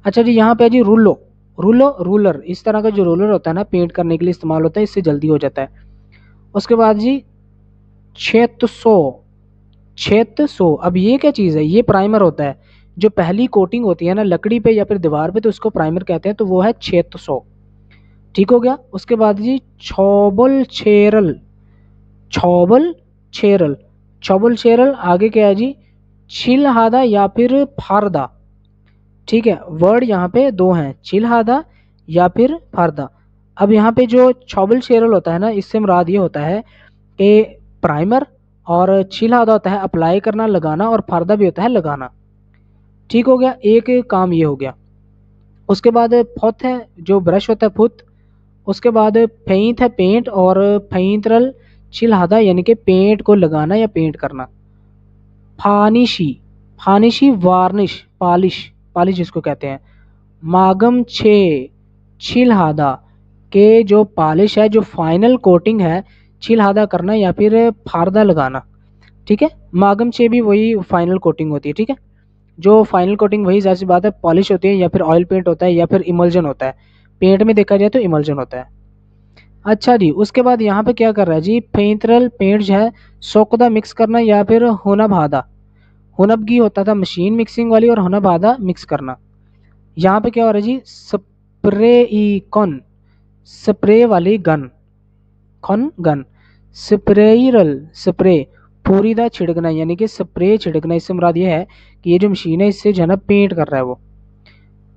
अच्छा जी, यहाँ पे जी रूलो, रूलो रूलर, इस तरह का जो रूलर होता है ना, पेंट करने के लिए इस्तेमाल होता है, इससे जल्दी हो जाता है। उसके बाद जी छेत्सो, छेत्सो। अब ये क्या चीज़ है, ये प्राइमर होता है। जो पहली कोटिंग होती है ना लकड़ी पे या फिर दीवार पे, तो उसको प्राइमर कहते हैं, तो वो है छेत्सो। ठीक हो गया। उसके बाद जी छौबल छेरल, छौबल छेरल, छौबल छेरल आगे क्या है जी, छिलहादा या फिर फारदा। ठीक है, वर्ड यहाँ पे दो हैं, चिल्हादा या फिर फारदा। अब यहाँ पे जो छौबल छेरल होता है ना, इससे मुराद ये होता है कि प्राइमर, और चिल्हादा होता है अप्लाई करना, लगाना, और फारदा भी होता है लगाना। ठीक हो गया, एक काम ये हो गया। उसके बाद फुत है, जो ब्रश होता है फुत। उसके बाद फेंत है, पेंट, और फेंतरल चिल्हादा यानी कि पेंट को लगाना या पेंट करना। फानिशी, फानिशी वार्निश, पॉलिश, पॉलिश जिसको कहते हैं। मागम छे छिलहादा के जो पॉलिश है, जो फाइनल कोटिंग है, छिलहादा करना या फिर फारदा लगाना। ठीक है, मागम छे भी वही फाइनल कोटिंग होती है। ठीक है, जो फाइनल कोटिंग वही जाहिर सी बात है पॉलिश होती है, या फिर ऑयल पेंट होता है, या फिर इमल्जन होता है। पेंट में देखा जाए तो इमल्जन होता है। अच्छा जी, उसके बाद यहाँ पे क्या कर रहा है जी, पेंटरल पेंट जो है सोकदा मिक्स करना, या फिर होनब हादा। होनबगी होता था मशीन मिक्सिंग वाली, और होनब हादा मिक्स करना। यहाँ पे क्या हो रहा है जी, स्प्रे ई कॉन, स्प्रे वाली गन, कॉन गन। स्प्रेयरल स्प्रे पूरी दा छिड़कना, यानी कि स्प्रे छिड़कना। इससे मुराद ये है कि ये जो मशीन है इससे जो है ना पेंट कर रहा है वो।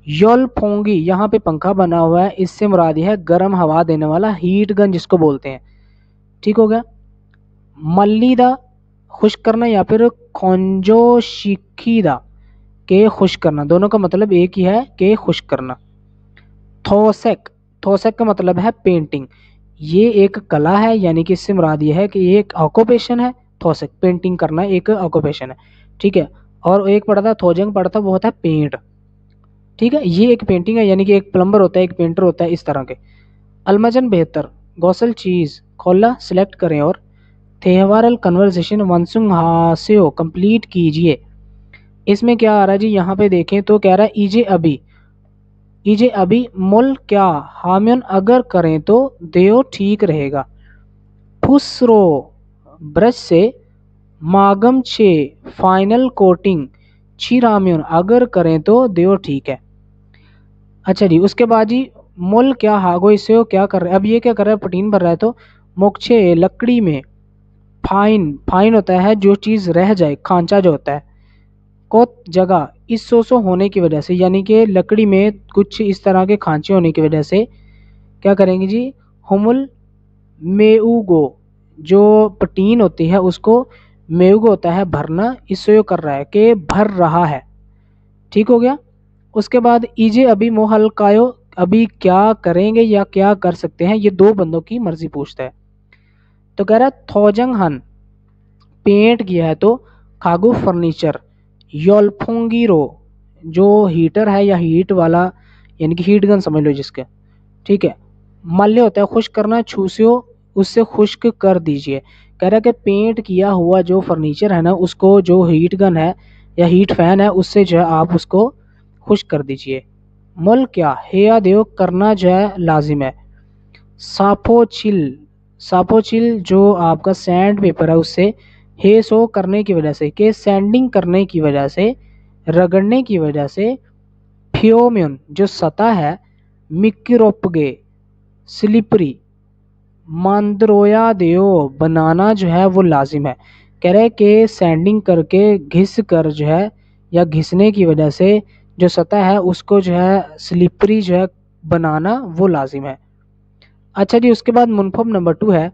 योल फोंगी, यहाँ पे पंखा बना हुआ है, इससे मुराद ये है गर्म हवा देने वाला, हीट गन जिसको बोलते हैं। ठीक हो गया। मल्लीदा खुश्क करना, या फिर खोंजो शिखीदा के खुश्क करना, दोनों का मतलब एक ही है कि खुश्क करना। थोसेक, थोसेक का मतलब है पेंटिंग। ये एक कला है, यानी कि इससे मुराद ये है कि ये एक ऑक्यूपेशन है। थोसेक पेंटिंग करना एक ऑक्यूपेशन है। ठीक है, और एक पढ़ा था थोजंग पढ़ा था, वो होता है पेंट। ठीक है, ये एक पेंटिंग है, यानी कि एक प्लम्बर होता है, एक पेंटर होता है, इस तरह के। अलमजन बेहतर गौसल चीज खोला सिलेक्ट करें, और त्योहारल कन्वर्सेशन वंसुंग हास्यो कंप्लीट कीजिए। इसमें क्या आ रहा है जी, यहाँ पे देखें तो कह रहा है इजे अभी, इजे अभी मुल क्या हाम्यन अगर करें तो देओ ठीक रहेगा। फुसरो ब्रश से, मागम छे फाइनल कोटिंग छिराम्यन अगर करें तो देओ ठीक है। अच्छा जी, उसके बाद जी मुल क्या हागो, इससे वो क्या कर रहा है, अब ये क्या कर रहा है, प्रोटीन भर रहा है, तो मोक्षे लकड़ी में, फाइन, फाइन होता है जो चीज़ रह जाए, खांचा जो होता है, को जगह इस सोसो होने की वजह से, यानी कि लकड़ी में कुछ इस तरह के खांचे होने की वजह से क्या करेंगे जी, हुमुल मेउगो, जो प्रोटीन होती है उसको मेउगो होता है भरना, इससे यो कर रहा है कि भर रहा है। ठीक हो गया। उसके बाद इजे अभी मोहलकायो, अभी क्या करेंगे या क्या कर सकते हैं, ये दो बंदों की मर्जी पूछता है। तो कह रहा है थोजंग हन पेंट किया है, तो खागु फर्नीचर, योलफोंगीरो जो हीटर है या हीट वाला, यानी कि हीट गन समझ लो जिसके। ठीक है, माल्य होता है खुश्क करना, छूसियो उससे खुश्क कर दीजिए। कह रहा है कि पेंट किया हुआ जो फर्नीचर है ना उसको जो हीट गन है या हीट फैन है उससे जो है आप उसको खुश्क कर दीजिए। मल क्या हेया देव करना जो है लाजिम है। सापोचिल, सापोचिल जो आपका सैंड पेपर है उससे हे सो करने की वजह से, के सैंडिंग करने की वजह से, रगड़ने की वजह से, फ्योम्यून जो सतह है, मिक्रोपगे स्लिपरी, मांद्रोया देओ बनाना जो है वो लाजिम है। कह रहे कि सैंडिंग करके घिस कर जो है या घिसने की वजह से जो सतह है उसको जो है स्लिपरी जो है बनाना वो लाजिम है। अच्छा जी, उसके बाद मुनफब नंबर 2 है।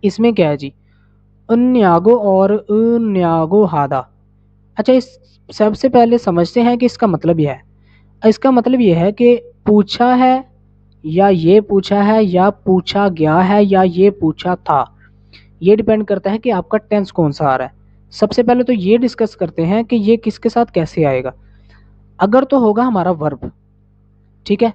इसमें क्या है जी, अन्यागो और अन्यागो हादा। अच्छा, इस सबसे पहले समझते हैं कि इसका मतलब यह है। इसका मतलब यह है कि पूछा है या ये पूछा है या पूछा गया है या ये पूछा था, ये डिपेंड करता है कि आपका टेंस कौन सा आ रहा है। सबसे पहले तो ये डिस्कस करते हैं कि ये किसके साथ कैसे आएगा। अगर तो होगा हमारा वर्ब, ठीक है,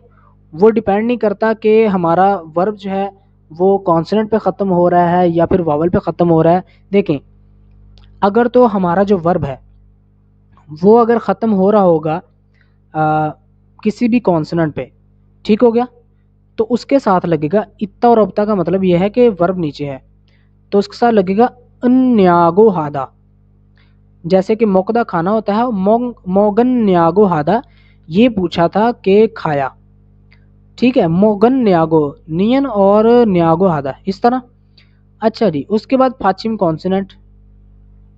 वो डिपेंड नहीं करता कि हमारा वर्ब जो है वो कॉन्सोनेंट पे ख़त्म हो रहा है या फिर वावल पे ख़त्म हो रहा है। देखें, अगर तो हमारा जो वर्ब है वो अगर ख़त्म हो रहा होगा किसी भी कॉन्सोनेंट पे, ठीक हो गया, तो उसके साथ लगेगा इत्ता और अबता का मतलब यह है कि वर्ब नीचे है तो उसके साथ लगेगा अन्यागो हादा। जैसे कि मोकदा खाना होता है, मोगन न्यागो हादा, ये पूछा था कि खाया, ठीक है, मोगन न्यागो नियन और न्यागो हादा इस तरह। अच्छा जी, उसके बाद पाचिम कॉन्सोनेंट।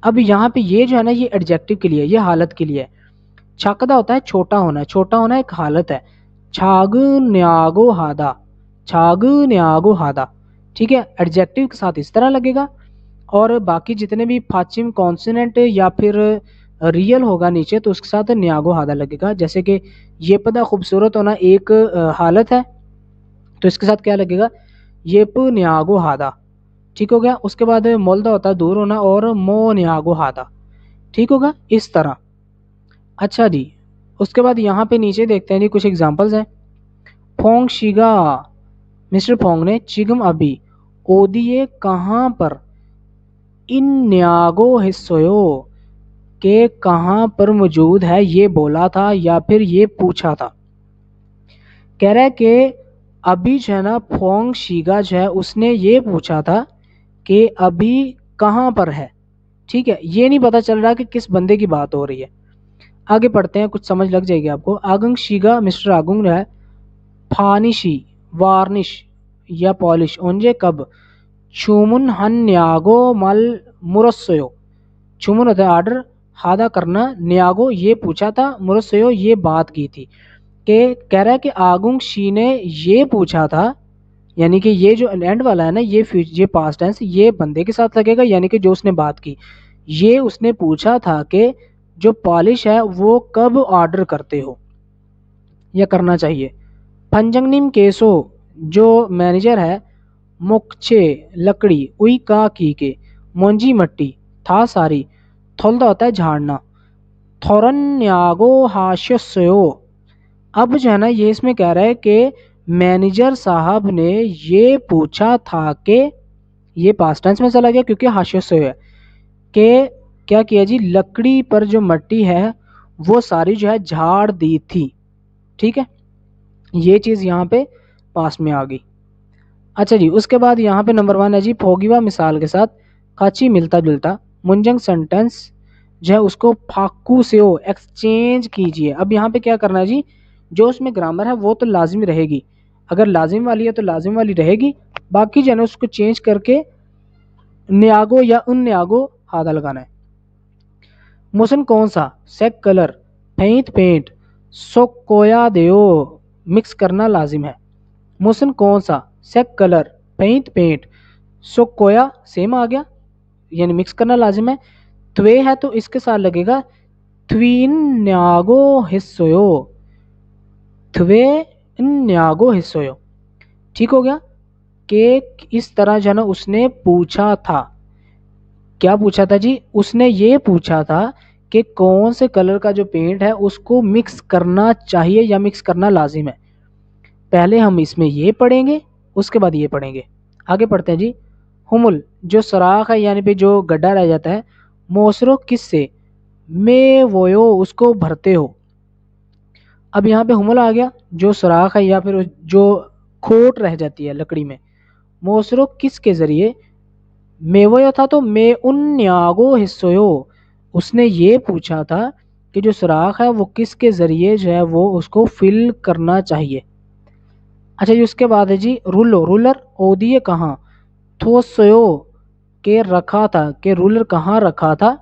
अब यहाँ पे ये जो है ना ये एडजेक्टिव के लिए, ये हालत के लिए है। छाकदा होता है छोटा होना, छोटा होना एक हालत है। छाग न्यागो हादा, छाग न्यागो हादा, ठीक है, एडजेक्टिव के साथ इस तरह लगेगा। और बाकी जितने भी पाचिम कॉन्सोनेंट या फिर रियल होगा नीचे तो उसके साथ न्यागो हादा लगेगा। जैसे कि ये पदा खूबसूरत होना एक हालत है तो इसके साथ क्या लगेगा, ये प न्यागो हादा, ठीक हो गया। उसके बाद मोल्दा होता है दूर होना और मो न्यागो हादा, ठीक होगा इस तरह। अच्छा जी, उसके बाद यहाँ पे नीचे देखते हैं जी कुछ एग्जांपल्स हैं। फोंग शिगा, मिस्टर फोंग ने चिगम अभी ओदिए कहाँ पर, इन न्यागो हिस्सोयो के कहाँ पर मौजूद है ये बोला था या फिर ये पूछा था। कह रहा है कि अभी जो है ना फोंग शिगा जो है उसने ये पूछा था कि अभी कहाँ पर है, ठीक है, ये नहीं पता चल रहा कि किस बंदे की बात हो रही है। आगे पढ़ते हैं, कुछ समझ लग जाएगी आपको। आगंग शिगा मिस्टर आगुंग है फानिशी वार्निश या पॉलिश ओंजे कब चुमुन हन्यागो मल मुरस्सयो, चुमुन होता है आर्डर, हादा करना, न्यागो ये पूछा था, मुरस्सयो ये बात की थी। कि कह रहा है कि आगुंग शी ने ये पूछा था, यानी कि ये जो एंड वाला है ना ये पास्ट टेंस ये बंदे के साथ लगेगा, यानी कि जो उसने बात की, ये उसने पूछा था कि जो पॉलिश है वो कब ऑर्डर करते हो या करना चाहिए। पंजंगनिम केसो जो मैनेजर है, मुकचे लकड़ी, उई का की के, मोंजी मट्टी, था सारी, थोलदा होता है झाड़ना, थोरन्यागो हास्यस्यो। अब जो है ना ये इसमें कह रहा है कि मैनेजर साहब ने ये पूछा था कि, ये पास्ट टेंस में चला गया क्योंकि हास्यस्यो है, कि क्या किया जी, लकड़ी पर जो मट्टी है वो सारी जो है झाड़ दी थी, ठीक है, ये चीज़ यहाँ पे पास में आ गई। अच्छा जी, उसके बाद यहाँ पे नंबर 1 है जी फोगिवा मिसाल के साथ काची मिलता जुलता मुंजंग सेंटेंस जो है उसको फाकू से हो एक्सचेंज कीजिए। अब यहाँ पे क्या करना है जी, जो उसमें ग्रामर है वो तो लाजिमी रहेगी, अगर लाजिम वाली है तो लाजिम वाली रहेगी, बाकी जो है ना उसको चेंज करके न्यागो या उन न्यागो हादा लगाना है। मोशन कौन सा, सेक कलर, फेंत पेंट, सोकोया देओ मिक्स करना लाजिम है। मोशन कौन सा, सेक कलर, पेंट पेंट, सोकोया सेम आ गया यानी मिक्स करना लाजिम है। त्वे है तो इसके साथ लगेगा त्वीन न्यागो हिस्सोयो, त्वे न्यागो हिस्सोयो, ठीक हो गया। कि इस तरह जो है ना उसने पूछा था, क्या पूछा था जी, उसने ये पूछा था कि कौन से कलर का जो पेंट है उसको मिक्स करना चाहिए या मिक्स करना लाजिम है। पहले हम इसमें ये पढ़ेंगे, उसके बाद ये पढ़ेंगे। आगे पढ़ते हैं जी। हुमुल जो सराख है यानी पे जो गड्ढा रह जाता है, मोसरो किससे, में वोयो उसको भरते हो। अब यहाँ पे हुमुल आ गया, जो सुराख है या फिर जो खोट रह जाती है लकड़ी में, मोसरो किसके जरिए, मेवयो था तो मे उन्यागो हिस्सोयो, उसने ये पूछा था कि जो सुराख है वो किसके जरिए जो है वो उसको फिल करना चाहिए। अच्छा जी, उसके बाद है जी रूलो, रूलर ओदिए कहाँ, थोसयो के रखा था, के रूलर कहाँ रखा था,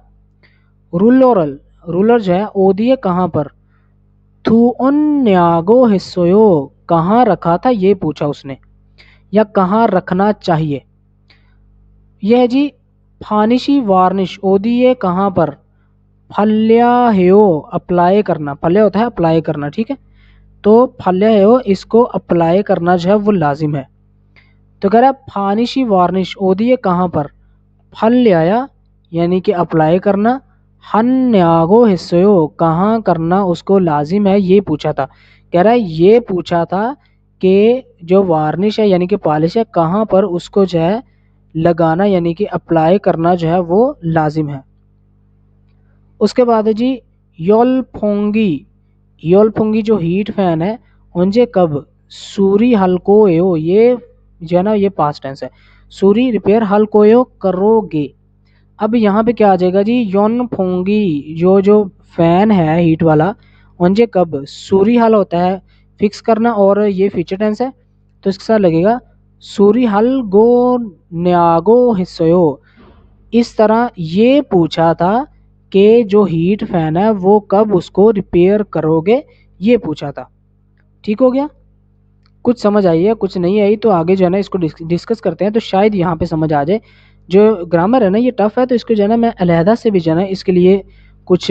रूलोरल रूलर जो है ओदिए कहाँ पर, थू उन्यागो हिस्सोयो कहाँ रखा था ये पूछा उसने, या कहाँ रखना चाहिए। यह जी फानिशी वार्निश ओदिए कहाँ पर, फल्या हेयो अप्लाई करना, फल्या होता है अप्लाई करना, ठीक है, तो फल्या हेयो इसको अप्लाई करना जो है वो लाजिम है। तो कह रहा है फानिशी वार्निश ओदिए कहाँ पर, फल्याया यानी कि अप्लाई करना, हन्यागो हिस्सोयो कहाँ करना उसको लाजिम है ये पूछा था। कह रहा है ये पूछा था कि जो वार्निश है यानी कि पॉलिश है कहाँ पर उसको जो है लगाना यानी कि अप्लाई करना जो है वो लाजिम है। उसके बाद है जी योलफोंगी, योलफोंगी जो हीट फैन है उनसे कब, सूरी हल्कोयो, ये जो है ना ये पास्ट टेंस है, सूरी रिपेयर हल्कोयो करोगे। अब यहाँ पे क्या आ जाएगा जी, योन फोंगी जो फैन है हीट वाला, उनसे कब, सूरी हल होता है फिक्स करना और ये फ्यूचर टेंस है, तो इसके साथ लगेगा सूरी हल गो न्यागो हिस्सोयो। इस तरह ये पूछा था कि जो हीट फैन है वो कब उसको रिपेयर करोगे, ये पूछा था। ठीक हो गया, कुछ समझ आई है, कुछ नहीं आई तो आगे जो है ना इसको डिस्कस करते हैं, तो शायद यहाँ पे समझ आ जाए। जो ग्रामर है ना ये टफ है, तो इसको जो है ना मैं अलहदा से भी जो है ना इसके लिए कुछ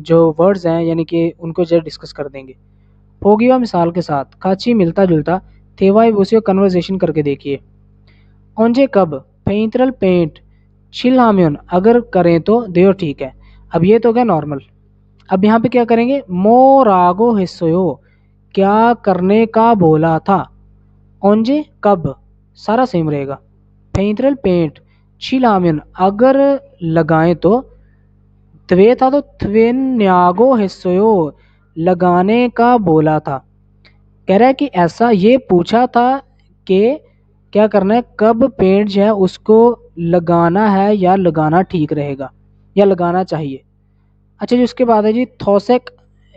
जो वर्ड्स हैं यानी कि उनको जो डिस्कस कर देंगे। होगी मिसाल के साथ काची मिलता जुलता थेवाई उसी कन्वर्जेशन करके देखिए। ओंजे कब, पेंटरल पेंट छिलहाम्योन अगर करें तो देओ, ठीक है। अब ये तो क्या नॉर्मल। अब यहाँ पे क्या करेंगे, मोरागो हिस्सोयो क्या करने का बोला था, ओंजे कब सारा सेम रहेगा। पेंटरल पेंट छिलामियन अगर लगाएं तो, त्वे था तो त्वेन्यागो हिस्सोयो लगाने का बोला था। कह रहा है कि ऐसा ये पूछा था कि क्या करना है, कब पेंट जो है उसको लगाना है या लगाना ठीक रहेगा या लगाना चाहिए। अच्छा जी, उसके बाद है जी थोसेक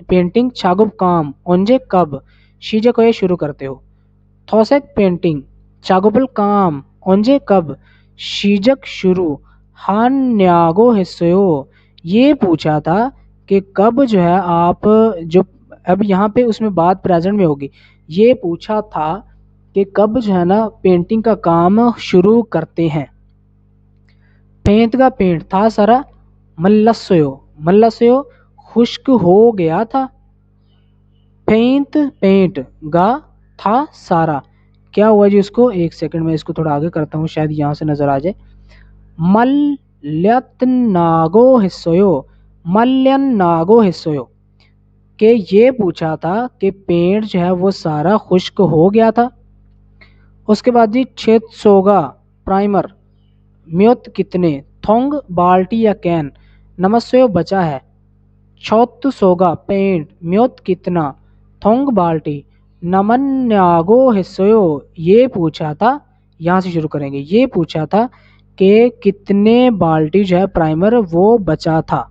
पेंटिंग छागुब काम ओंजे कब, शीजे को ये शुरू करते हो। थोसेक पेंटिंग चागोबल काम ओंजे कब, शीजक शुरू, हान न्यागो हिस्सोयो ये पूछा था कि कब जो है आप जो, अब यहाँ पे उसमें बात प्रेजेंट में होगी, ये पूछा था कि कब जो है ना पेंटिंग का काम शुरू करते हैं। पेंट का पेंट था सारा, मल्लसयो मल्लसयो खुश्क हो गया था, पेंट पेंट गा था सारा, क्या हुआ जी उसको, एक सेकंड में इसको थोड़ा आगे करता हूँ शायद यहाँ से नजर आ जाए। मल्यतनागो हिस्सोयो, मल्यनागो हिस्सोयो कि ये पूछा था कि पेंट जो है वो सारा खुश्क हो गया था। उसके बाद जी छेद सोगा प्राइमर म्योत कितने, थोंग बाल्टी या कैन, नमस्यो बचा है, छौत सोगा पेंट म्योत कितना, थोंग बाल्टी, नमन्यागो हिस्सोयो ये पूछा था, यहाँ से शुरू करेंगे, ये पूछा था कि कितने बाल्टी जो है प्राइमर वो बचा था।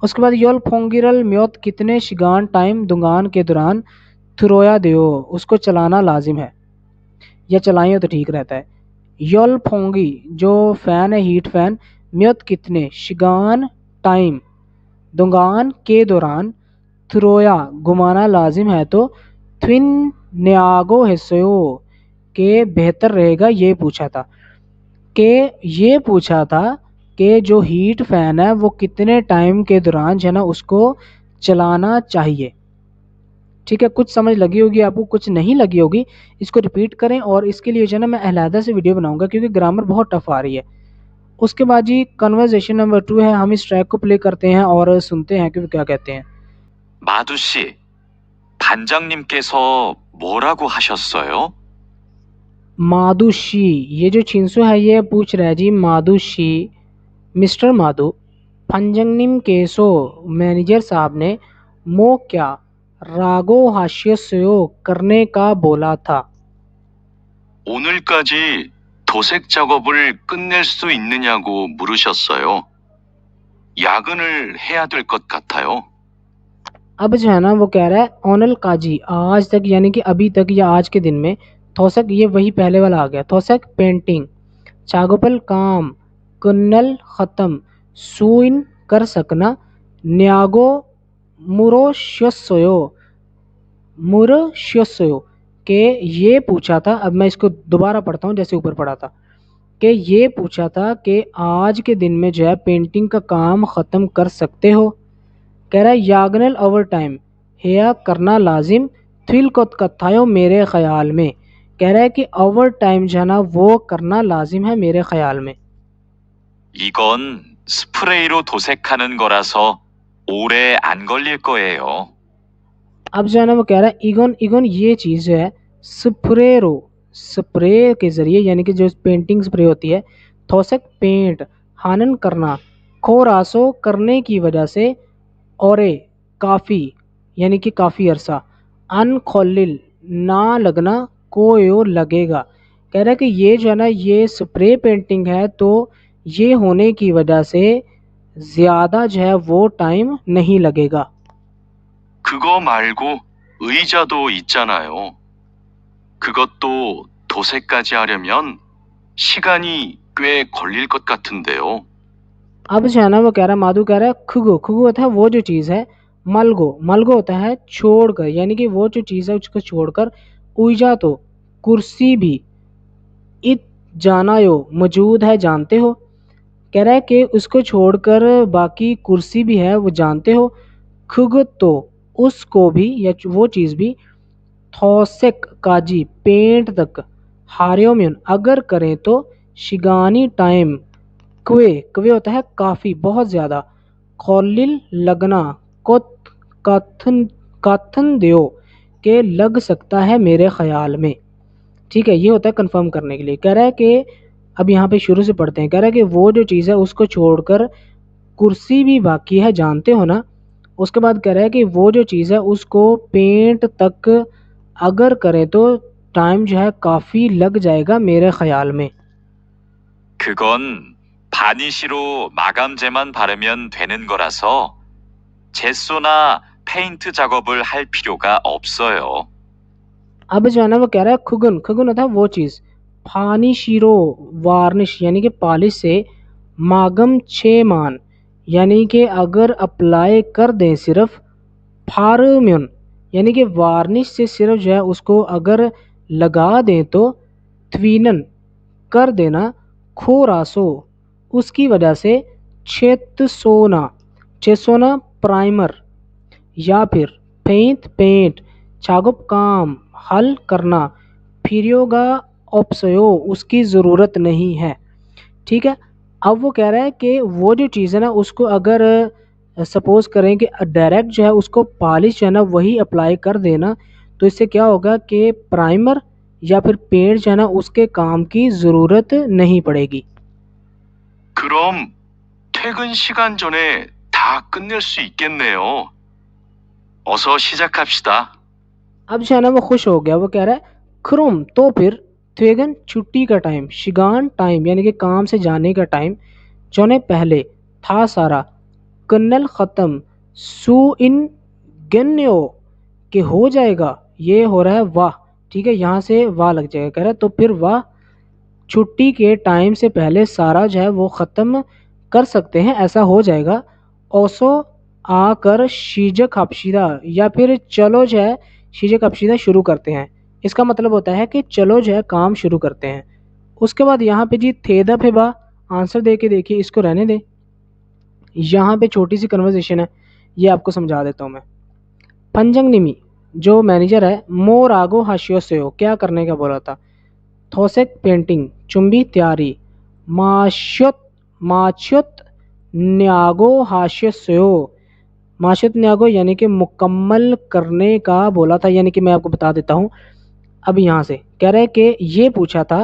उसके बाद योल फोंगिरल म्योत कितने शिगान टाइम दुंगान के दौरान थुरोया दियो उसको चलाना लाजिम है या चलाइए तो ठीक रहता है। योल फोंगी जो फैन है हीट फैन, म्योत कितने शिगान टाइम दुंगान के दौरान, थ्रोया घुमाना लाजिम है, तो थ्विन न्यागो हिस्सोयो के बेहतर रहेगा ये पूछा था। कि ये पूछा था कि जो हीट फैन है वो कितने टाइम के दौरान जो है ना उसको चलाना चाहिए। ठीक है, कुछ समझ लगी होगी आपको, कुछ नहीं लगी होगी इसको रिपीट करें, और इसके लिए जो है ना मैं अलहदा से वीडियो बनाऊंगा क्योंकि ग्रामर बहुत टफ आ रही है। उसके बाद जी कन्वर्सेशन नंबर 2 है, हम इस ट्रैक को प्ले करते हैं और सुनते हैं कि वो क्या कहते हैं। 마두 씨, 반장님께서 뭐라고 하셨어요? मादुशी, ये जो छिंसु है ये पूछ रहा है जी मादुशी, मिस्टर माधु, पंजंगनिम केसो, मैनेजर साहब ने मो क्या रागो हास्यस्यो करने का बोला था। 오늘까지 도색 작업을 끝낼 수 있느냐고 물으셨어요. 야근을 해야 될 것 같아요. अब जो है ना वो कह रहा है ओनल काजी, आज तक यानी कि अभी तक या आज के दिन में, थोसक ये वही पहले वाला आ गया, थोसक पेंटिंग, चागोपल काम, कुन्नल खत्म, सुइन कर सकना, न्यागो मुरोश्योसयो, मुरोश्योसयो के ये पूछा था। अब मैं इसको दोबारा पढ़ता हूँ जैसे ऊपर पढ़ा था, कि ये पूछा था कि आज के दिन में जो है पेंटिंग का काम ख़त्म कर सकते हो। कह रहा है यागनल ओवर टाइम हेया करना लाजिम थ्विल को कथायो मेरे ख्याल में। कह रहा है कि ओवर टाइम जो है ना वो करना लाजिम है मेरे ख्याल में। 이건 스프레이로 도색하는 거라서 오래 안 걸릴 거예요. अब जो है ना वो कह रहा है इगोन इगोन ये चीज़ जो है स्प्रेरो, स्प्रे के ज़रिए यानी कि जो पेंटिंग स्प्रे होती है, थोसक पेंट, हानन करना, खोरासो करने की वजह से, और काफ़ी यानी कि काफ़ी अरसा, अनखोलिल ना लगना, कोयो लगेगा। कह रहा है कि ये जो है ना ये स्प्रे पेंटिंग है तो ये होने की वजह से ज़्यादा जो है वो टाइम नहीं लगेगा। 그거 말고 의자도 있잖아요. 그것도 도색까지 하려면 시간이 꽤 걸릴 것 같은데요. अब जो है ना वो कह रहा है, माधु कह रहा है खुगो, खुगो होता है वो जो चीज़ है, मलगो, मलगो होता है छोड़कर, यानी कि वो जो चीज़ है उसको छोड़कर, उइजा तो कुर्सी भी, इत जानायो मौजूद है जानते हो। कह रहा है कि उसको छोड़कर बाकी कुर्सी भी है वो जानते हो। खुग तो उसको भी या वो चीज़ भी, थोसेक काजी पेंट तक, हार्योम्यून अगर करें तो, शिगानी टाइम, क्वे, क्वे होता है काफ़ी बहुत ज़्यादा, कॉलिल लगना, कोत काथन काथन देओ के लग सकता है मेरे ख्याल में। ठीक है, ये होता है कंफर्म करने के लिए। कह रहा है कि अब यहाँ पे शुरू से पढ़ते हैं। कह रहा है कि वो जो चीज़ है उसको छोड़कर कुर्सी भी बाकी है जानते हो ना। उसके बाद कह रहा है कि वो जो चीज़ है उसको पेंट तक अगर करें तो टाइम जो है काफ़ी लग जाएगा मेरे ख्याल में। 그건 바니쉬로 마감제만 바르면 되는 거라서 젯소나 페인트 작업을 할 필요가 없어요. अब जो है ना वो कह रहा है खुगन, खुगन होता है वो चीज़, फानी शीरो वार्निश यानी कि पॉलिश से, मागम छे मान यानी कि अगर अप्लाई कर दें सिर्फ, फार्म्यून यानी कि वार्निश से सिर्फ जो है उसको अगर लगा दें तो, थ्वीनन कर देना, खोरासो उसकी वजह से, छेतसोना, चेसोना प्राइमर या फिर पेंट पेंट, चागुप काम हल करना, फिरियोगा ऑप्सयो उसकी ज़रूरत नहीं है। ठीक है, अब वो कह रहा है कि वो जो चीज़ है ना उसको अगर सपोज़ करें कि डायरेक्ट जो है उसको पॉलिश जो है ना वही अप्लाई कर देना, तो इससे क्या होगा कि प्राइमर या फिर पेंट जो है ना उसके काम की ज़रूरत नहीं पड़ेगी। 그럼 퇴근 시간 전에 다 끝낼 수 있겠네요. 어서 시작합시다. अब जो है ना वो खुश हो गया, वो कह रहा है खुरुम तो फिर, थ्वेगन छुट्टी का टाइम, शिगान टाइम यानी कि काम से जाने का टाइम, जो ने पहले था सारा, कन्नल ख़त्म, सू इन गन्यो कि हो जाएगा, ये हो रहा है वाह। ठीक है, यहाँ से वाह लग जाएगा। कह रहा है तो फिर वाह छुट्टी के टाइम से पहले सारा जो है वो ख़त्म कर सकते हैं, ऐसा हो जाएगा। ओसो आकर शीजक हपशीदा या फिर चलो जो है शीजक हपशीदा शुरू करते हैं, इसका मतलब होता है कि चलो जो है काम शुरू करते हैं। उसके बाद यहाँ पे जी थेदा फेबा आंसर दे के देखिए, इसको रहने दें। यहाँ पे छोटी सी कन्वर्सेशन है, ये आपको समझा देता हूँ मैं। पंजंग निमी जो मैनेजर है, मोर आगो हाशियो से हो क्या करने का बोला था, थोसेक पेंटिंग, चुंबी तैयारी, माश्योत माच्योत न्यागो हाशियो से हो माशत न्यागो यानी कि मुकम्मल करने का बोला था, यानी कि मैं आपको बता देता हूँ। अब यहाँ से कह रहा है कि ये पूछा था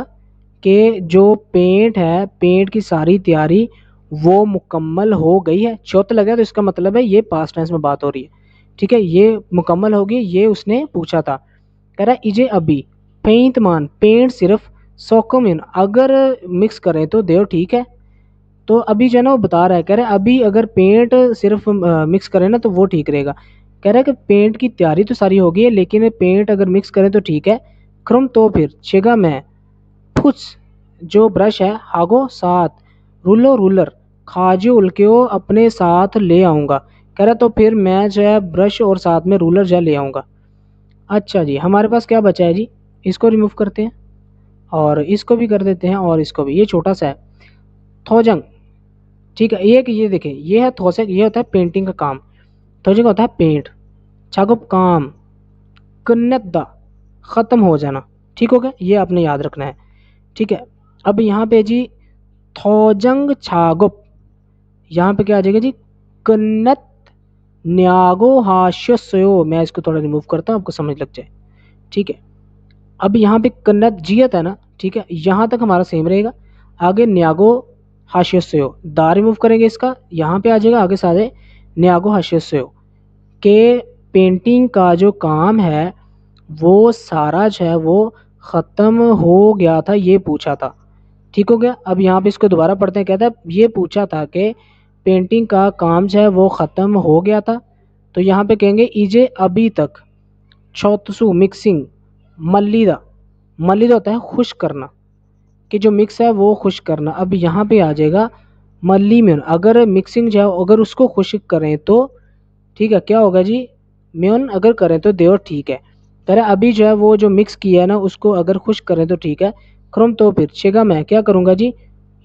कि जो पेंट है, पेंट की सारी तैयारी वो मुकम्मल हो गई है। चौथ लगा तो इसका मतलब है ये पास्ट टेंस में बात हो रही है। ठीक है, ये मुकम्मल होगी, ये उसने पूछा था। कह रहा है इजे अभी पेंट मान, पेंट सिर्फ सोकमिन अगर मिक्स करें तो देव ठीक है। तो अभी जो है ना वो बता रहा है, कह रहा है अभी अगर पेंट सिर्फ मिक्स करें ना तो वो ठीक रहेगा। कह रहा है कि पेंट की तैयारी तो सारी हो गई है, लेकिन पेंट अगर मिक्स करें तो ठीक है। क्रम तो फिर छेगा मैं फुस जो ब्रश है हागो साथ, रूलो रूलर खाजो उल्केओ अपने साथ ले आऊँगा। कह रहा तो फिर मैं जो है ब्रश और साथ में रूलर जो है ले आऊँगा। अच्छा जी, हमारे पास क्या बचा है जी, इसको रिमूव करते हैं और इसको भी कर देते हैं और इसको भी, ये छोटा सा है थोजंग। ठीक है, एक ये देखिए ये है थोसेक, ये होता है पेंटिंग का काम। थोजंग होता है पेंट, छागुप काम, कन्नदा ख़त्म हो जाना। ठीक हो गया, ये आपने याद रखना है। ठीक है, अब यहाँ पे जी थोजंग छागुप, यहाँ पे क्या आ जाएगा जी, कन्नत न्यागो हास्यो। मैं इसको थोड़ा रिमूव करता हूँ, आपको समझ लग जाए। ठीक है, अब यहाँ पे कन्नत जियत है ना, ठीक है, यहाँ तक हमारा सेम रहेगा। आगे न्यागो हास्यो दा रिमूव करेंगे इसका, यहाँ पे आ जाएगा आगे सारे न्यागो हास्यो के पेंटिंग का जो काम है वो सारा जो है वो ख़त्म हो गया था, ये पूछा था। ठीक हो गया, अब यहाँ पे इसको दोबारा पढ़ते हैं। कहता है ये पूछा था कि पेंटिंग का काम जो है वो ख़त्म हो गया था। तो यहाँ पे कहेंगे इजे अभी तक चौतसु मिक्सिंग मल्लीदा। मल्लीदा होता है खुश करना, कि जो मिक्स है वो खुश करना। अब यहाँ पे आ जाएगा मल्ली में, अगर मिक्सिंग जो है अगर उसको खुश करें तो ठीक है, क्या होगा जी, म्यून अगर करें तो देवर ठीक है। कह रहे अभी जो है वो जो मिक्स किया है ना उसको अगर खुश करें तो ठीक है। क्रम तो फिर छेगा मैं क्या करूँगा जी,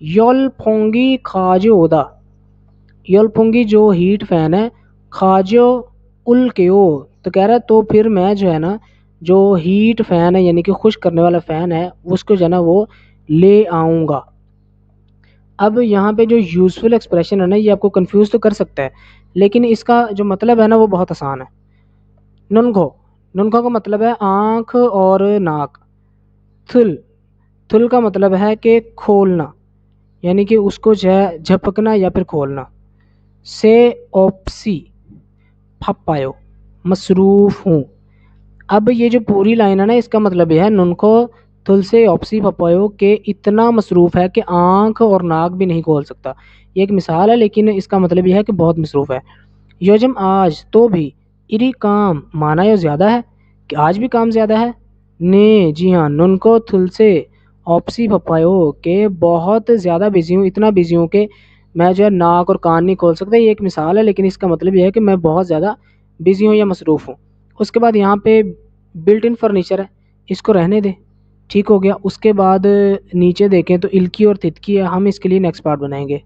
योल फोंगी खाजो ओदा, योल फोंगी जो हीट फैन है, खाजो उल के ओ, तो कह रहा है तो फिर मैं जो है ना जो हीट फैन है यानी कि खुश करने वाला फ़ैन है उसको जो है ना वो ले आऊँगा। अब यहाँ पे जो यूज़फुल एक्सप्रेशन है ना ये आपको कंफ्यूज तो कर सकता है, लेकिन इसका जो मतलब है ना वो बहुत आसान है। नुनघो, नुनघो का मतलब है आँख और नाक। थुल, थुल का मतलब है कि खोलना, यानी कि उसको जो है झपकना या फिर खोलना। से ओप्सी फपायो, मसरूफ़ हूँ। अब ये जो पूरी लाइन है ना इसका मतलब यह है नुनको थुल से ऑप्सी पपायो के इतना मसरूफ़ है कि आँख और नाक भी नहीं खोल सकता। ये एक मिसाल है, लेकिन इसका मतलब यह है कि बहुत मसरूफ़ है। योजम आज तो भी इरी काम माना यो ज़्यादा है, कि आज भी काम ज़्यादा है। ने जी हाँ, नुनको थुल से ऑप्सी पपायो के बहुत ज़्यादा बिजी हूँ, इतना बिजी हूँ कि मैं जो है नाक और कान नहीं खोल सकता। ये एक मिसाल है, लेकिन इसका मतलब ये है कि मैं बहुत ज़्यादा बिजी हूँ या मसरूफ़ हूँ। उसके बाद यहाँ पे बिल्ट इन फर्नीचर है, इसको रहने दें। ठीक हो गया, उसके बाद नीचे देखें तो इल्की और तितकी है, हम इसके लिए नेक्स्ट पार्ट बनाएंगे।